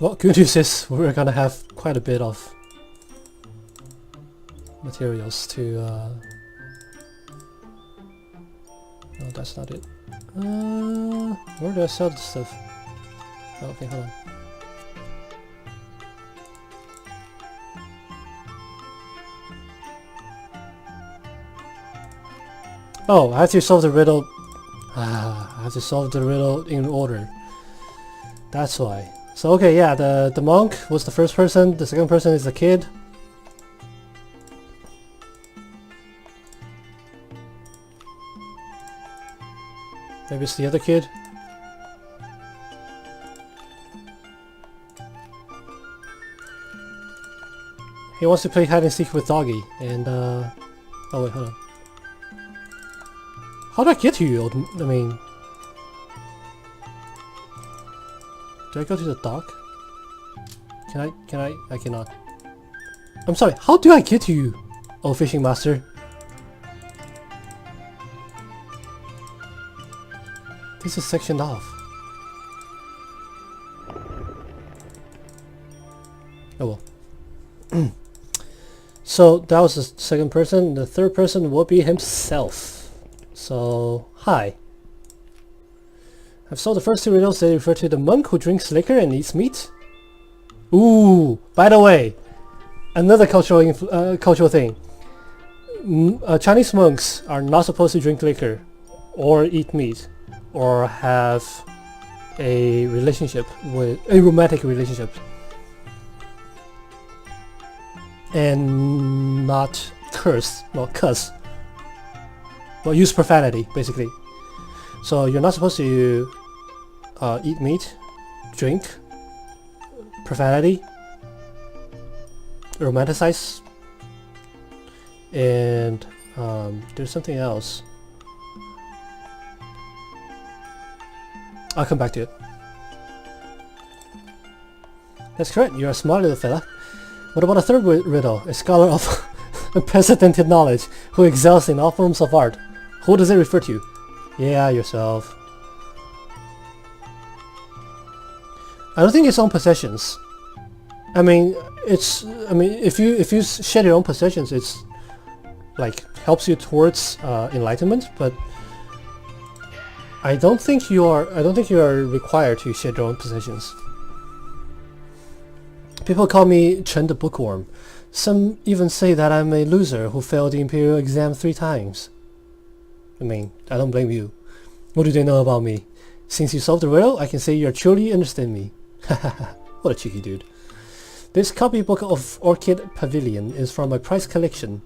Well, good news is we're gonna have quite a bit of materials to no, that's not it. Where do I sell this stuff? Oh, okay, hold on. Oh, I have to solve the riddle. I have to solve the riddle in order. That's why. So okay, yeah, the monk was the first person, the second person is the kid. Maybe it's the other kid. He wants to play hide and seek with Doggy, and oh wait, hold on. How do I get to you? I mean, do I go to the dock? Can I cannot. I'm sorry, how do I get to you, oh fishing master? This is sectioned off. Oh well. So that was the second person. The third person will be himself. So, hi. I've solved the first two riddles. They refer to the monk who drinks liquor and eats meat. Ooh, by the way, another cultural thing. Chinese monks are not supposed to drink liquor or eat meat or have a relationship with a romantic relationship and not cuss, use profanity basically. So you're not supposed to eat meat, drink, profanity, romanticize, and there's something else. I'll come back to it. That's correct, you're a smart little fella. What about a third riddle? A scholar of unprecedented knowledge who excels in all forms of art. Who does it refer to? Yeah, yourself. I don't think it's own possessions. I mean, if you shed your own possessions, it's like helps you towards enlightenment. But I don't think you are required to shed your own possessions. People call me Chen the Bookworm. Some even say that I'm a loser who failed the Imperial exam 3 times. I mean, I don't blame you. What do they know about me? Since you solved the riddle, I can say you truly understand me. Hahaha, what a cheeky dude. This copybook of Orchid Pavilion is from my prized collection.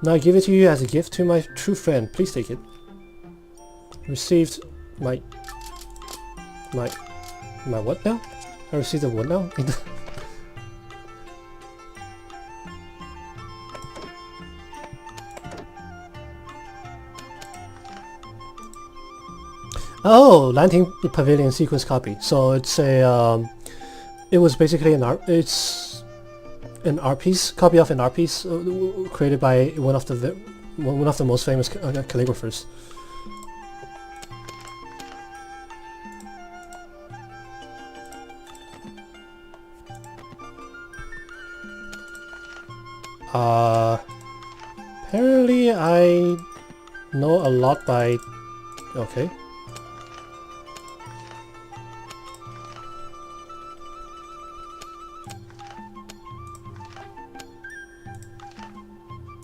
Now I give it to you as a gift to my true friend. Please take it. Received my what now? I received a what now? Oh, Lanting Pavilion sequence copy. So it's a it was basically it's an art piece, copy of an art piece created by one of the most famous calligraphers. Apparently I know a lot by... Okay.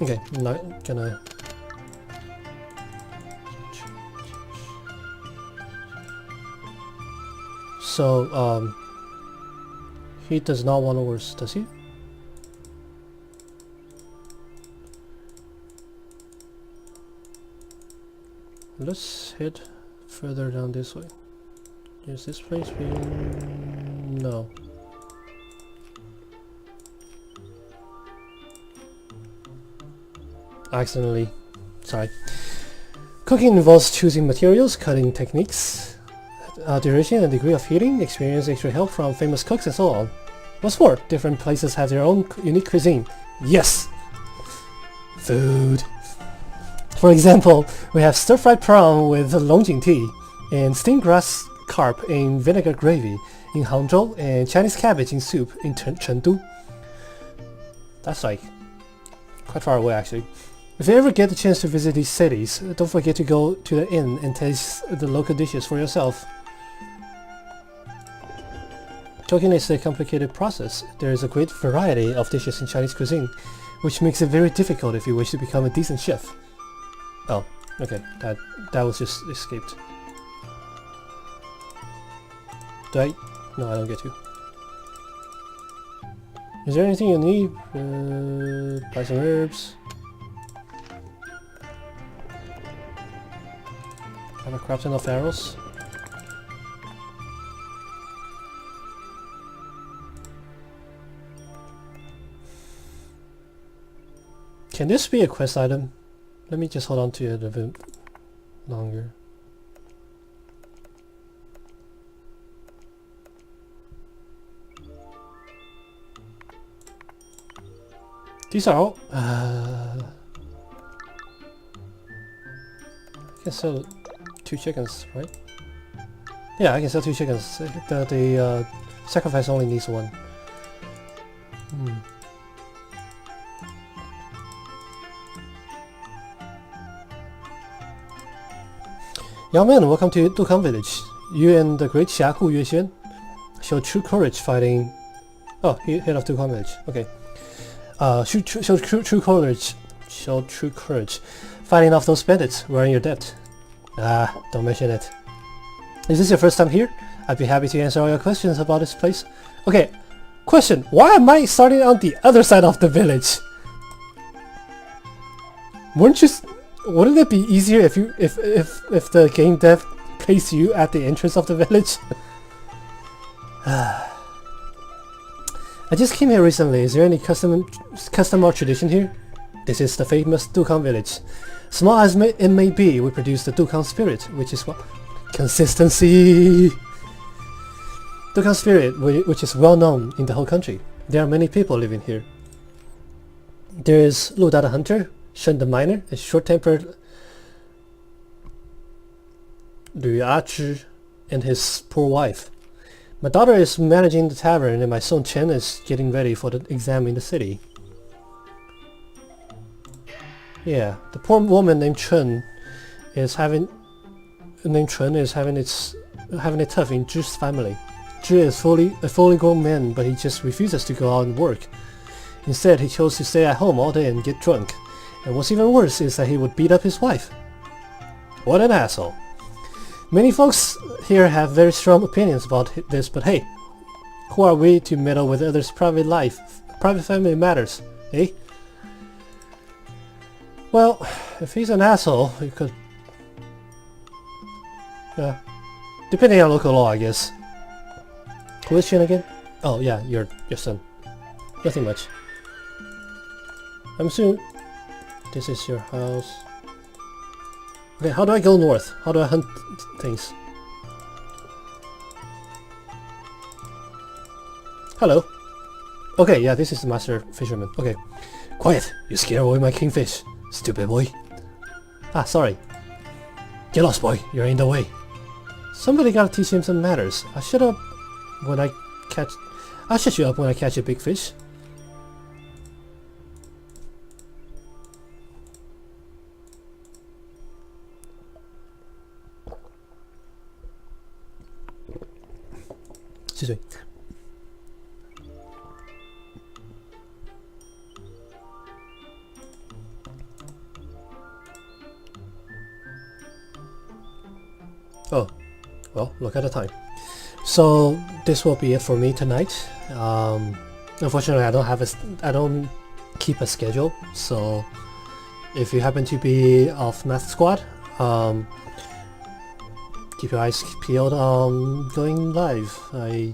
Okay, I'm not gonna... So, he does not want worse, does he? Let's head further down this way. Is this place being... No. Accidentally. Sorry. Cooking involves choosing materials, cutting techniques, duration and degree of heating, experience extra help from famous cooks and so on. What's more, different places have their own unique cuisine. Yes! Food. For example, we have stir-fried prawn with longjing tea, and steamed grass carp in vinegar gravy in Hangzhou, and Chinese cabbage in soup in Chengdu. That's like quite far away actually. If you ever get the chance to visit these cities, don't forget to go to the inn and taste the local dishes for yourself. Cooking is a complicated process. There is a great variety of dishes in Chinese cuisine, which makes it very difficult if you wish to become a decent chef. Oh, okay, that was just escaped. Do I? No, I don't get to. Is there anything you need? Buy some herbs. Have I crafted enough arrows? Can this be a quest item? Let me just hold on to it a bit longer. These are all... I can sell 2 chickens, right? Yeah, I can sell 2 chickens. The sacrifice only needs 1. Young man, welcome to Dukang village. You and the great Xiaku Yuexian show true courage fighting... Oh, head of Dukang village. Okay. Show true courage. Show true courage. Fighting off those bandits. We're in your debt. Ah, don't mention it. Is this your first time here? I'd be happy to answer all your questions about this place. Okay, question. Why am I starting on the other side of the village? Wouldn't it be easier if the game dev placed you at the entrance of the village? I just came here recently. Is there any custom or tradition here? This is the famous Dukang village. Small as it may be, we produce the Dukang spirit, which is what? Consistency! Dukang spirit, which is well known in the whole country. There are many people living here. There is Lu Da the hunter, Shen the miner, a short-tempered Lu Yazhi, and his poor wife. My daughter is managing the tavern and my son Chen is getting ready for the exam in the city. Yeah, the poor woman named Chen is having named Chun is having it tough in Zhi's family. Zhi is a fully grown man, but he just refuses to go out and work. Instead, he chose to stay at home all day and get drunk. And what's even worse is that he would beat up his wife. What an asshole. Many folks here have very strong opinions about this, but hey, who are we to meddle with others' private life? Private family matters, eh? Well, if he's an asshole, you could... Yeah. Depending on local law, I guess. Who is Shin again? Oh yeah, your son. Nothing much. I'm assuming this is your house. Okay, how do I go north? How do I hunt things? Hello. Okay, yeah, this is the master fisherman. Okay. Quiet! You scare away my kingfish, stupid boy. Ah, sorry. Get lost, boy. You're in the way. Somebody gotta teach him some manners. I'll shut you up when I catch a big fish. Excuse me. Oh, well, look at the time. So this will be it for me tonight. Unfortunately, I don't keep a schedule. So if you happen to be off Math Squad, keep your eyes peeled on going live. I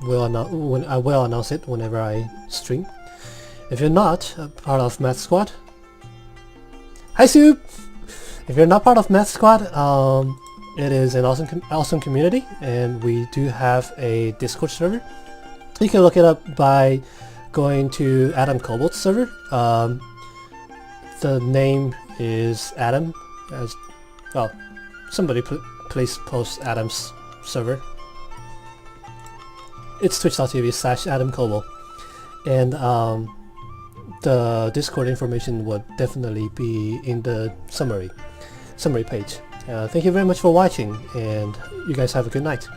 will announce it whenever I stream. If you're not a part of Math Squad, hi Soup! If you're not part of Math Squad, it is an awesome community, and we do have a Discord server. You can look it up by going to Adam Cobalt's server. The name is Adam, as well. Somebody please post Adam's server. It's twitch.tv/Adam Cobalt, and the Discord information would definitely be in the summary page. Thank you very much for watching, and you guys have a good night.